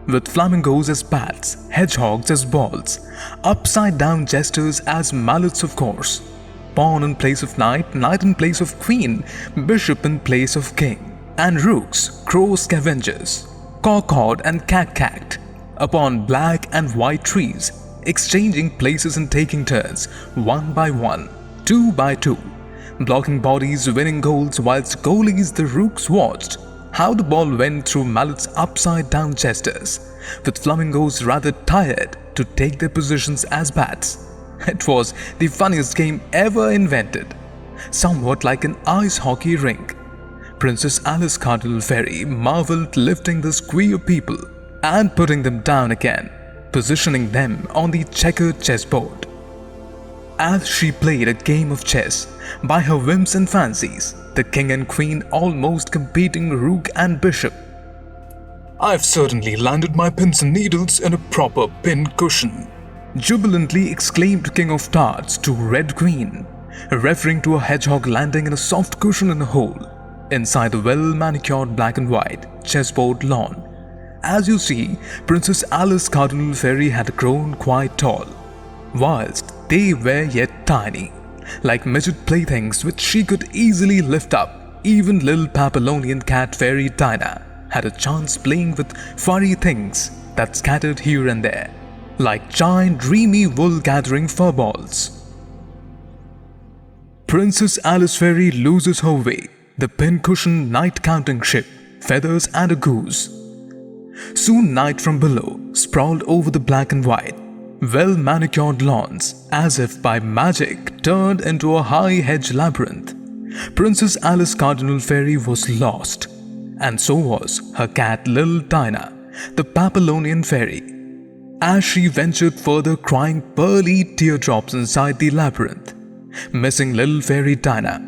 with flamingos as bats, hedgehogs as balls, upside-down jesters as mallets of course, pawn in place of knight, knight in place of queen, bishop in place of king, and rooks, crow scavengers, caw-cawed and cack-cacked, upon black and white trees, exchanging places and taking turns, 1 by 1, 2 by 2, blocking bodies, winning goals, whilst goalies the rooks watched how the ball went through mallets upside-down jesters, with flamingos rather tired to take their positions as bats. It was the funniest game ever invented, somewhat like an ice hockey rink. Princess Alice Cardinal Fairy marveled lifting the queer people and putting them down again, positioning them on the checkered chessboard. As she played a game of chess, by her whims and fancies, the king and queen almost competing rook and bishop. I've certainly landed my pins and needles in a proper pin cushion, jubilantly exclaimed King of Tarts to Red Queen, referring to a hedgehog landing in a soft cushion in a hole inside the well-manicured black and white chessboard lawn. As you see, Princess Alice Cardinal Fairy had grown quite tall, whilst they were yet tiny, like midget playthings which she could easily lift up. Even little Papillonian cat Fairy Dinah had a chance playing with furry things that scattered here and there, like giant dreamy wool-gathering furballs. Princess Alice Fairy loses her way, the pincushion night-counting ship, feathers and a goose. Soon night from below sprawled over the black and white, well-manicured lawns, as if by magic turned into a high hedge labyrinth. Princess Alice Cardinal Fairy was lost, and so was her cat Little Dinah, the Papillonian Fairy, as she ventured further crying pearly teardrops inside the labyrinth, missing little Fairy Dinah.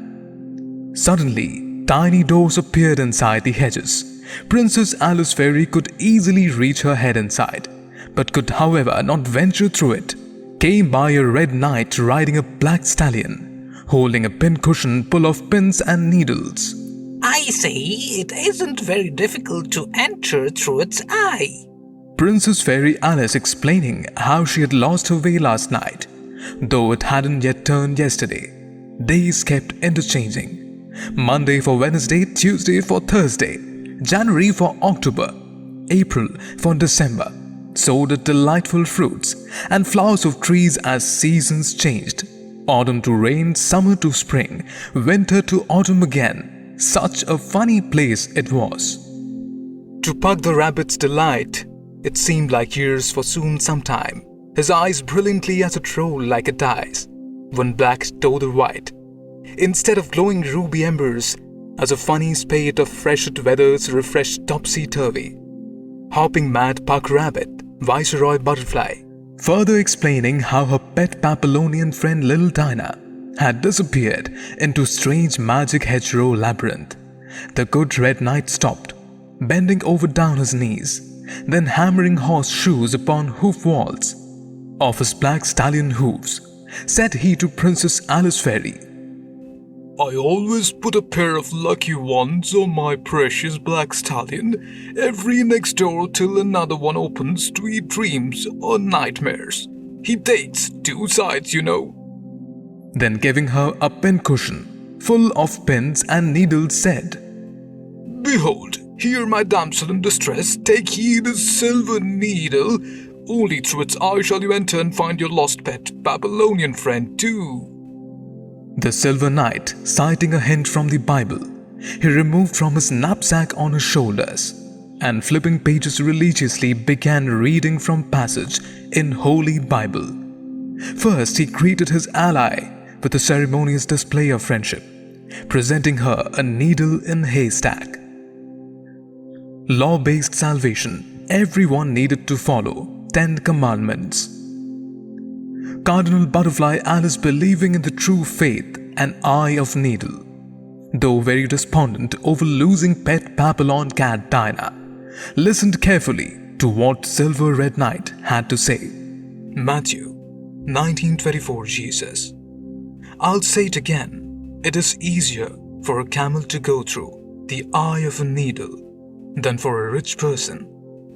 Suddenly, tiny doors appeared inside the hedges. Princess Alice Fairy could easily reach her head inside, but could however not venture through it. Came by a red knight riding a black stallion, holding a pincushion full of pins and needles. I say it isn't very difficult to enter through its eye. Princess Fairy Alice explaining how she had lost her way last night, though it hadn't yet turned yesterday. Days kept interchanging. Monday for Wednesday, Tuesday for Thursday, January for October, April for December. So did delightful fruits and flowers of trees as seasons changed. Autumn to rain, summer to spring, winter to autumn again. Such a funny place it was. To Pug the rabbit's delight, it seemed like years for soon some time, his eyes brilliantly as it rolled like a dice, one black to the white, instead of glowing ruby embers, as a funny spate of freshet weathers refreshed topsy-turvy. Hopping mad Puck Rabbit, Viceroy Butterfly, further explaining how her pet Papillonian friend Little Dinah had disappeared into strange magic hedgerow labyrinth. The good red knight stopped, bending over down his knees, then hammering horseshoes upon hoof walls of his black stallion hooves, said he to Princess Alice Fairy, I always put a pair of lucky ones on my precious black stallion every next door till another one opens to eat dreams or nightmares. He takes two sides, you know. Then giving her a pincushion full of pins and needles said, Behold, here my damsel in distress, take ye this silver needle, only through its eye shall you enter and find your lost pet Babylonian friend too. The Silver Knight, citing a hint from the Bible, he removed from his knapsack on his shoulders and flipping pages religiously began reading from passage in Holy Bible. First, he greeted his ally with a ceremonious display of friendship, presenting her a needle in haystack. Law-based salvation, everyone needed to follow 10 commandments. Cardinal Butterfly Alice, believing in the true faith and eye of needle, though very despondent over losing pet Papillon cat Dinah, listened carefully to what Silver Red Knight had to say. Matthew 19:24 Jesus. I'll say it again, it is easier for a camel to go through the eye of a needle than for a rich person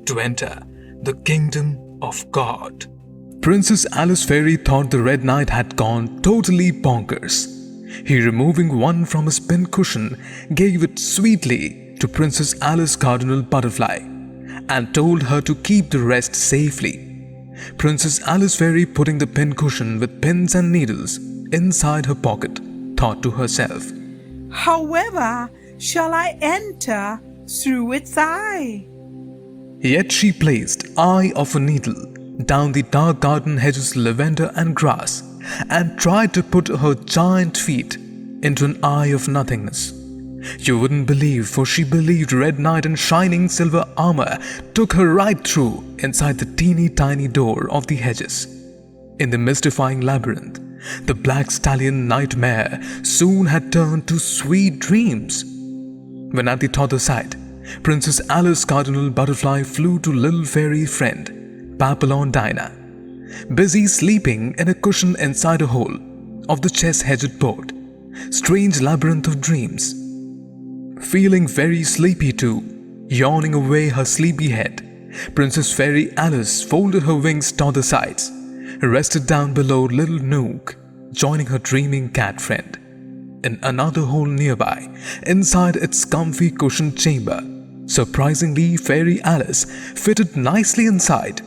to enter the kingdom of God. Princess Alice Fairy thought the Red Knight had gone totally bonkers. He, removing one from his pincushion, gave it sweetly to Princess Alice Cardinal Butterfly and told her to keep the rest safely. Princess Alice Fairy, putting the pincushion with pins and needles inside her pocket, thought to herself, However shall I enter through its eye? Yet she placed eye of a needle down the dark garden hedges, lavender and grass, and tried to put her giant feet into an eye of nothingness. You wouldn't believe, for she believed Red Knight in shining silver armor took her right through inside the teeny tiny door of the hedges. In the mystifying labyrinth, the black stallion nightmare soon had turned to sweet dreams. When at the other side, Princess Alice Cardinal Butterfly flew to little fairy friend Papillon Dinah, busy sleeping in a cushion inside a hole of the chess-hedged board. Strange labyrinth of dreams. Feeling very sleepy too, yawning away her sleepy head, Princess Fairy Alice folded her wings to the sides, rested down below little Nook, joining her dreaming cat friend. In another hole nearby, inside its comfy cushioned chamber, surprisingly, Fairy Alice fitted nicely inside,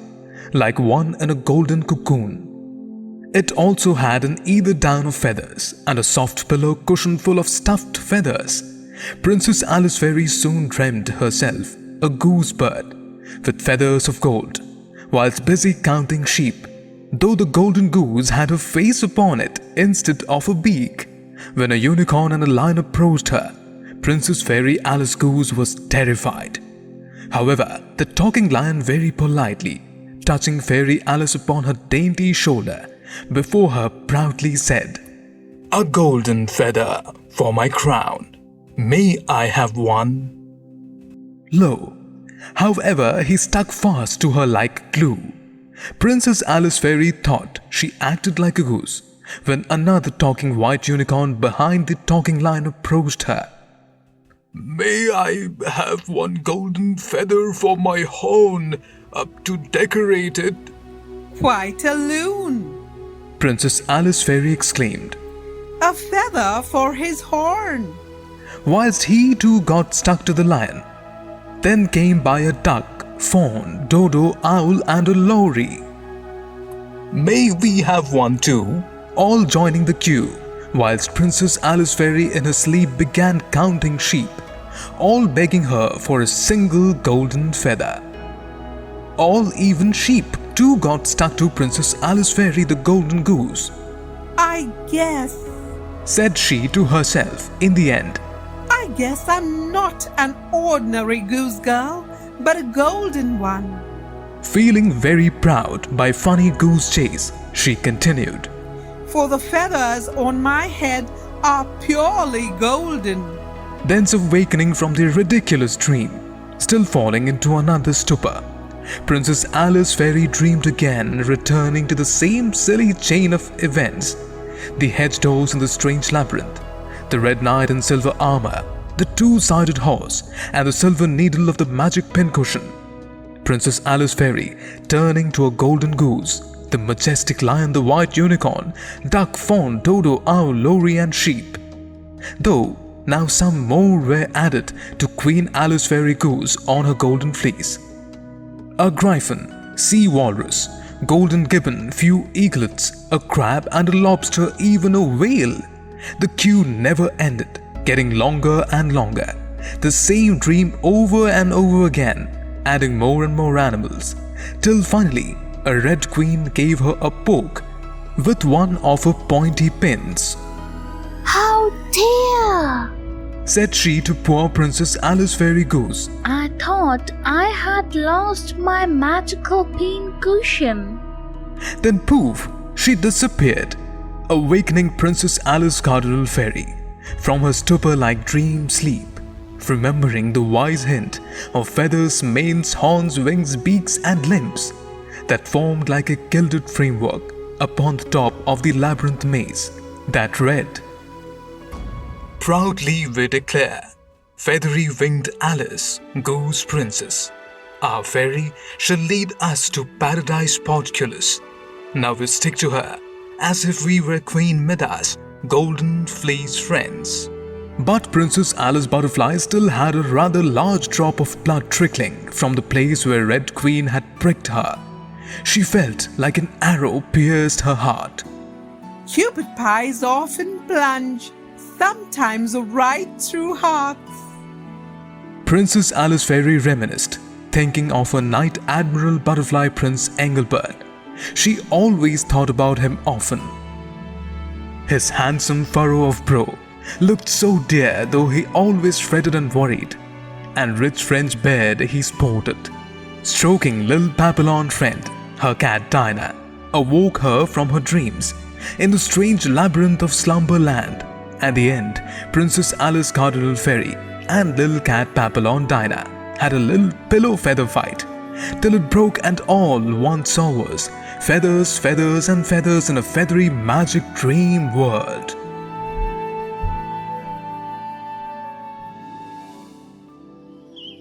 like one in a golden cocoon. It also had an either down of feathers and a soft pillow cushion full of stuffed feathers. Princess Alice Fairy soon dreamed herself a goose bird with feathers of gold, whilst busy counting sheep, though the golden goose had a face upon it instead of a beak. When a unicorn and a lion approached her, Princess Fairy Alice Goose was terrified. However, the talking lion very politely, touching Fairy Alice upon her dainty shoulder, before her proudly said, "A golden feather for my crown. May I have one?" Lo, however, he stuck fast to her like glue. Princess Alice Fairy thought she acted like a goose, when another talking white unicorn behind the talking lion approached her. "May I have one golden feather for my horn, up to decorate it?" Quite a loon. Princess Alice Fairy exclaimed, A feather for his horn. whilst he too got stuck to the lion. Then came by a duck, fawn, dodo, owl and a lory. "May we have one too?" all joining the queue, whilst Princess Alice Fairy in her sleep began counting sheep, all begging her for a single golden feather. All even sheep too got stuck to Princess Alice Fairy the golden goose. I guess Said she to herself in the end. I guess I'm not an ordinary goose girl, but a golden one. Feeling very proud by funny goose chase, she continued. For the feathers on my head are purely golden. Thence awakening from the ridiculous dream, still falling into another stupor, Princess Alice Fairy dreamed again, returning to the same silly chain of events. The hedge doors in the strange labyrinth, the red knight in silver armor, the two-sided horse, and the silver needle of the magic pincushion. Princess Alice Fairy turning to a golden goose, the majestic lion, the white unicorn, duck, fawn, dodo, owl, lory and sheep. Though now some more were added to Queen Alice Fairy Goose on her golden fleece. A griffin, sea walrus, golden gibbon, few eaglets, a crab and a lobster, even a whale. The queue never ended, getting longer and longer. The same dream over and over again, adding more and more animals, till finally a red queen gave her a poke with one of her pointy pins. "How dear! Said she to poor Princess Alice Fairy Goose. I thought I had lost my magical pin cushion." Then poof, she disappeared, awakening Princess Alice Cardinal Fairy from her stupor-like dream sleep, remembering the wise hint of feathers, manes, horns, wings, beaks and limbs that formed like a gilded framework upon the top of the labyrinth maze that read, "Proudly we declare, feathery winged Alice, Goose Princess, our fairy shall lead us to paradise portcullis. Now we stick to her as if we were Queen Midas, golden fleece friends." But Princess Alice Butterfly still had a rather large drop of blood trickling from the place where Red Queen had pricked her. She felt like an arrow pierced her heart. Cupid pies often plunge, sometimes right through hearts. Princess Alice Fairy reminisced, thinking of her Knight Admiral Butterfly Prince Engelbert. She always thought about him often. His handsome furrow of brow looked so dear, though he always fretted and worried, and rich French beard he sported. Stroking little Papillon friend, her cat Dinah, awoke her from her dreams in the strange labyrinth of slumberland. At the end, Princess Alice Cardinal Fairy and little cat Papillon Dinah had a little pillow feather fight, till it broke, and all one saw was feathers, feathers and feathers in a feathery magic dream world.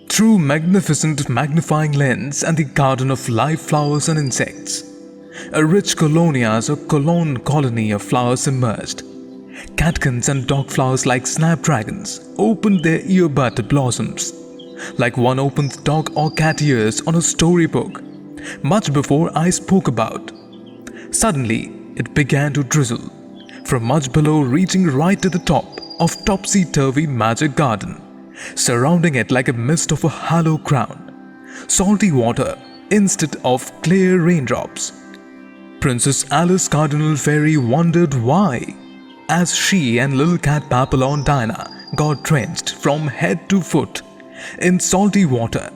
Through magnificent magnifying lens and the garden of live flowers and insects, A rich colonias or colony of flowers emerged. Catkins and dog flowers like snapdragons opened their earbud to blossoms, like one opens dog or cat ears on a storybook, much before I spoke about. Suddenly, it began to drizzle, from much below reaching right to the top of topsy-turvy magic garden, surrounding it like a mist of a hollow crown. Salty water instead of clear raindrops. Princess Alice Cardinal Fairy wondered why, as she and little cat Papillon Dinah got drenched from head to foot in salty water.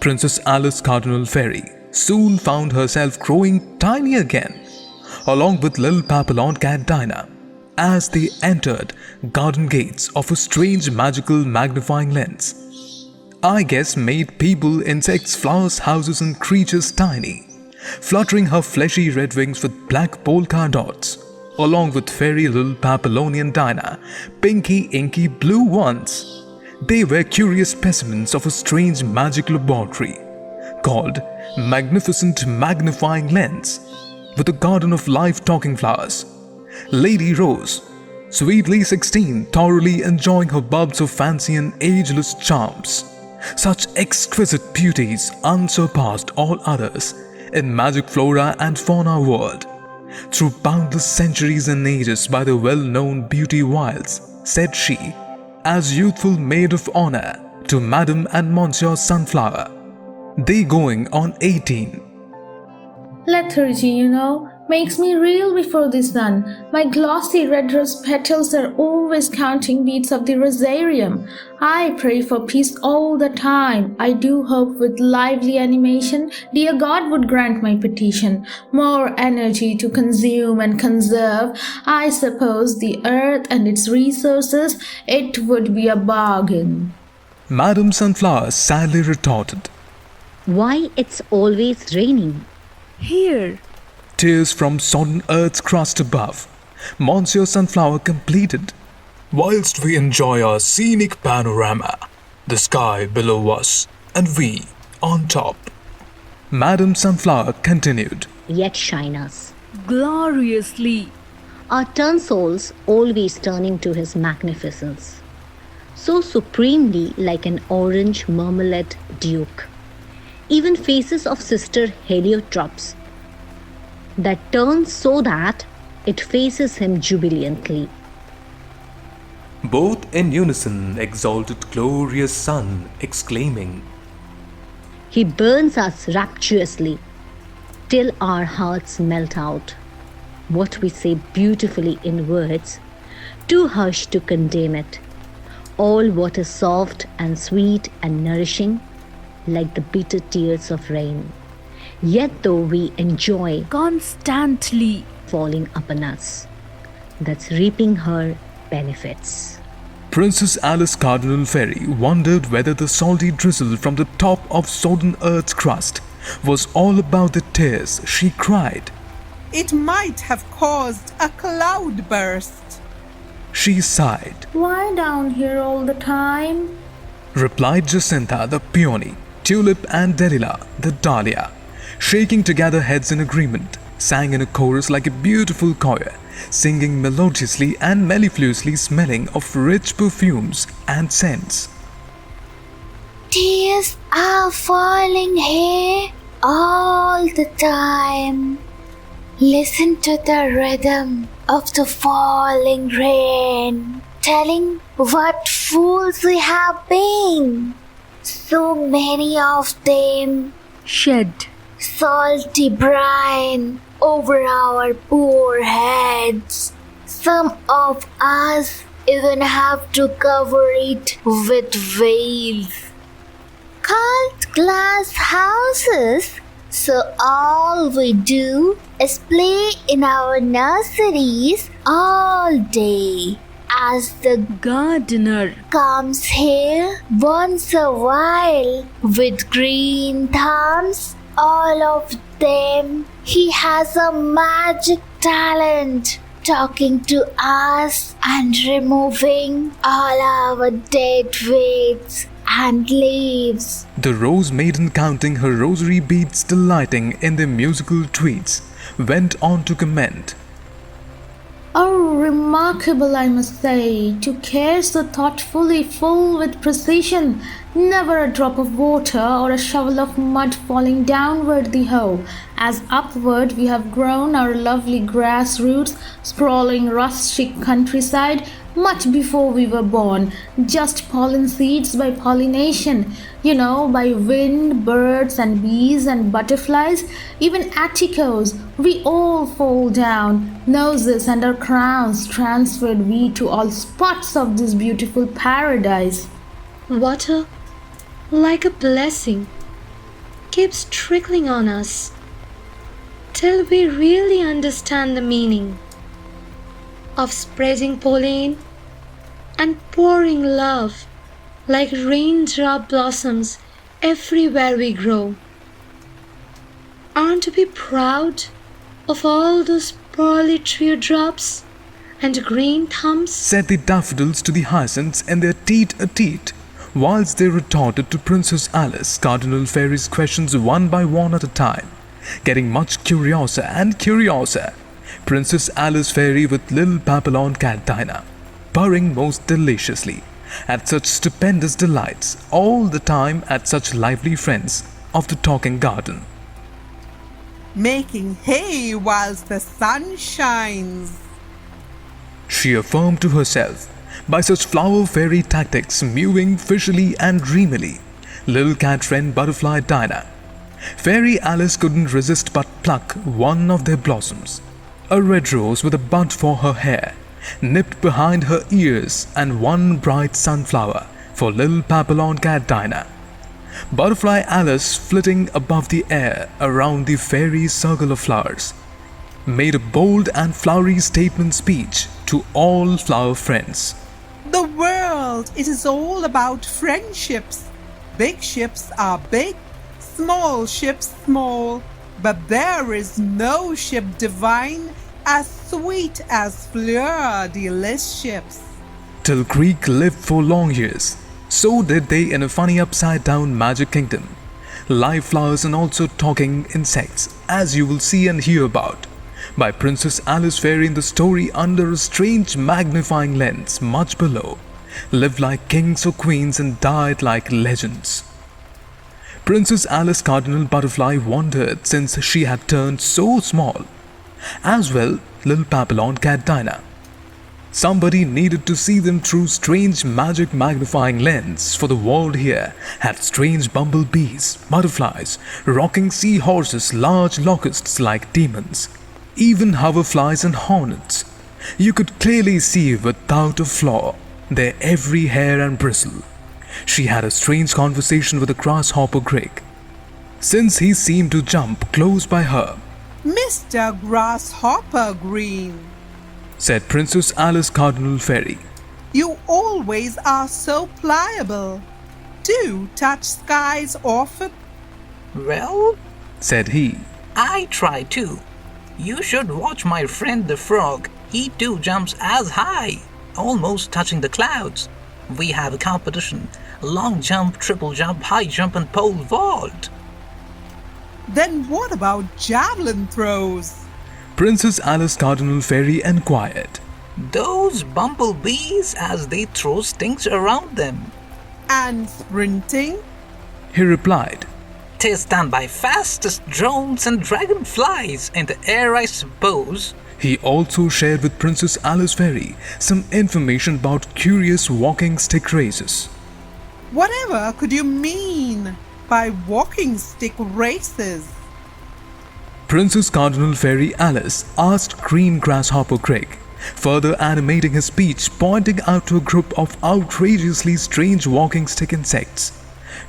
Princess Alice Cardinal Fairy soon found herself growing tiny again, along with little Papillon cat Dinah, as they entered garden gates of a strange magical magnifying lens. I guess made people, insects, flowers, houses and creatures tiny, fluttering her fleshy red wings with black polka dots, along with fairy little Papillonian Dinah, pinky inky blue ones. They were curious specimens of a strange magic laboratory called Magnificent Magnifying Lens, with a garden of live talking flowers. Lady Rose, sweetly 16, thoroughly enjoying her bulbs of fancy and ageless charms. Such exquisite beauties unsurpassed all others in magic flora and fauna world. Through boundless centuries and ages by the well-known beauty wilds, said she, as youthful maid of honor to Madame and Monsieur Sunflower. They going on 18. Lethargy, makes me reel before the sun. My glossy red rose petals are always counting beats of the rosarium. I pray for peace all the time. I do hope with lively animation, dear God would grant my petition. More energy to consume and conserve. I suppose the earth and its resources, it would be a bargain. Madame Sunflower sadly retorted. Why it's always raining? Here. Tears from sodden earth's crust above, Monsieur Sunflower completed. Whilst we enjoy our scenic panorama, the sky below us and we on top. Madame Sunflower continued. Yet shine us. Gloriously. Our turn souls always turning to his magnificence. So supremely like an orange marmalade duke. Even faces of sister heliotropes that turns so that it faces him jubilantly. Both in unison exalted glorious sun, exclaiming, He burns us rapturously till our hearts melt out. What we say beautifully in words, too harsh to condemn it. All what is soft and sweet and nourishing, like the bitter tears of rain. Yet though we enjoy Constantly. falling upon us, that's reaping her benefits. Princess Alice Cardinal Fairy wondered whether the salty drizzle from the top of sodden earth's crust was all about the tears she cried. It might have caused a cloud burst. She sighed, Why down here all the time? replied Jacinta the peony, Tulip and Delilah the dahlia, shaking together heads in agreement, sang in a chorus like a beautiful choir, singing melodiously and mellifluously, smelling of rich perfumes and scents. Tears are falling here all the time. Listen to the rhythm of the falling rain, telling what fools we have been. So many of them Shed. salty brine over our poor heads. Some of us even have to cover it with veils. Called glass houses, so all we do is play in our nurseries all day. As the Gardener. comes here once a while with green thumbs, all of them, he has a magic talent, talking to us and removing all our dead weights and leaves. The rose maiden counting her rosary beads, delighting in their musical tweets, went on to comment. Oh, remarkable, I must say, to care so thoughtfully, full with precision, never a drop of water or a shovel of mud falling downward the hoe, as upward we have grown our lovely grass roots, sprawling rustic countryside, much before we were born, just pollen seeds by pollination, by wind, birds and bees and butterflies, even atticos, we all fall down, noses and our crowns transferred we to all spots of this beautiful paradise. Water, like a blessing, keeps trickling on us till we really understand the meaning of spreading pollen and pouring love like raindrop blossoms everywhere we grow. Aren't we proud of all those pearly teardrops and green thumbs? Said the daffodils to the hyacinths and their teat-a-teat, whilst they retorted to Princess Alice Cardinal Fairy's questions one by one at a time, getting much curiouser and curiouser. Princess Alice Fairy with little Papillon cat Dinah, purring most deliciously at such stupendous delights, all the time at such lively friends of the talking garden. Making hay whilst the sun shines. She affirmed to herself, by such flower fairy tactics, mewing fishily and dreamily, little cat friend Butterfly Dinah. Fairy Alice couldn't resist but pluck one of their blossoms, a red rose with a bud for her hair, nipped behind her ears, and one bright sunflower for little Papillon cat Dinah. Butterfly Alice, flitting above the air around the fairy circle of flowers, made a bold and flowery statement speech to all flower friends. The world, it is all about friendships. Big ships are big, small ships small, but there is no ship divine as sweet as fleur-de-lis ships. Till Greek lived for long years, so did they in a funny upside-down Maguk Kingdom. Live flowers and also talking insects, as you will see and hear about, by Princess Alice Fairy in the story under a strange magnifying lens much below, lived like kings or queens and died like legends. Princess Alice Cardinal Butterfly wondered since she had turned so small. As well, little Papillon cat Dinah. Somebody needed to see them through strange magic magnifying lens, for the world here had strange bumblebees, butterflies, rocking seahorses, large locusts like demons, even hoverflies and hornets. You could clearly see without a flaw their every hair and bristle. She had a strange conversation with a grasshopper Greg, since he seemed to jump close by her. Mr. Grasshopper Green, said Princess Alice Cardinal Fairy, you always are so pliable. Do touch skies often? Well, said he, I try too. You should watch my friend the frog. He too jumps as high, almost touching the clouds. We have a competition: long jump, triple jump, high jump and pole vault. Then what about javelin throws? Princess Alice Cardinal Fairy inquired. Those bumblebees, as they throw stings around them. And sprinting? He replied. 'Tis done by fastest drones and dragonflies in the air, I suppose. He also shared with Princess Alice Fairy some information about curious walking stick races. Whatever could you mean by walking stick races? Princess Cardinal Fairy Alice asked Green Grasshopper Greg, further animating his speech, pointing out to a group of outrageously strange walking stick insects,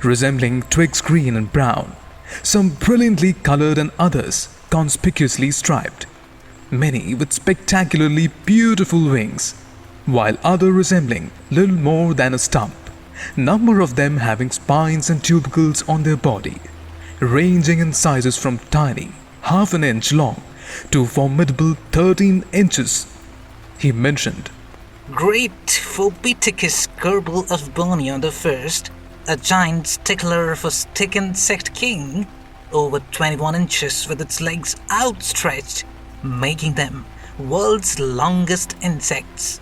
resembling twigs green and brown, some brilliantly colored and others conspicuously striped, many with spectacularly beautiful wings, while others resembling little more than a stump, number of them having spines and tubercles on their body, ranging in sizes from tiny, half an inch long, to formidable 13 inches. He mentioned Great Phobeticus Gerbil of Borneo the First, a giant stickler of a stick insect king, over 21 inches with its legs outstretched, making them world's longest insects.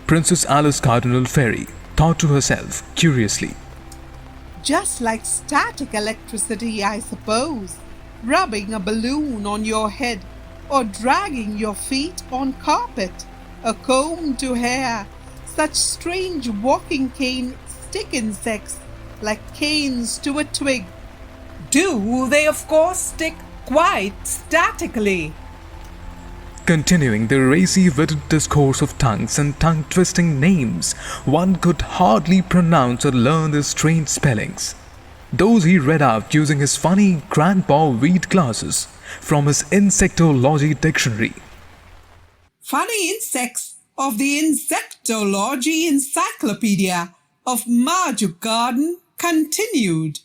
Princess Alice Cardinal Fairy thought to herself curiously. Just like static electricity, I suppose. Rubbing a balloon on your head or dragging your feet on carpet. A comb to hair. Such strange walking cane stick insects like canes to a twig. Do they of course stick quite statically? Continuing the racy-witted discourse of tongues and tongue-twisting names, one could hardly pronounce or learn their strange spellings. Those he read out using his funny grandpa wheat glasses from his insectology dictionary. Funny insects of the Insectology Encyclopedia of Maguk Garden continued.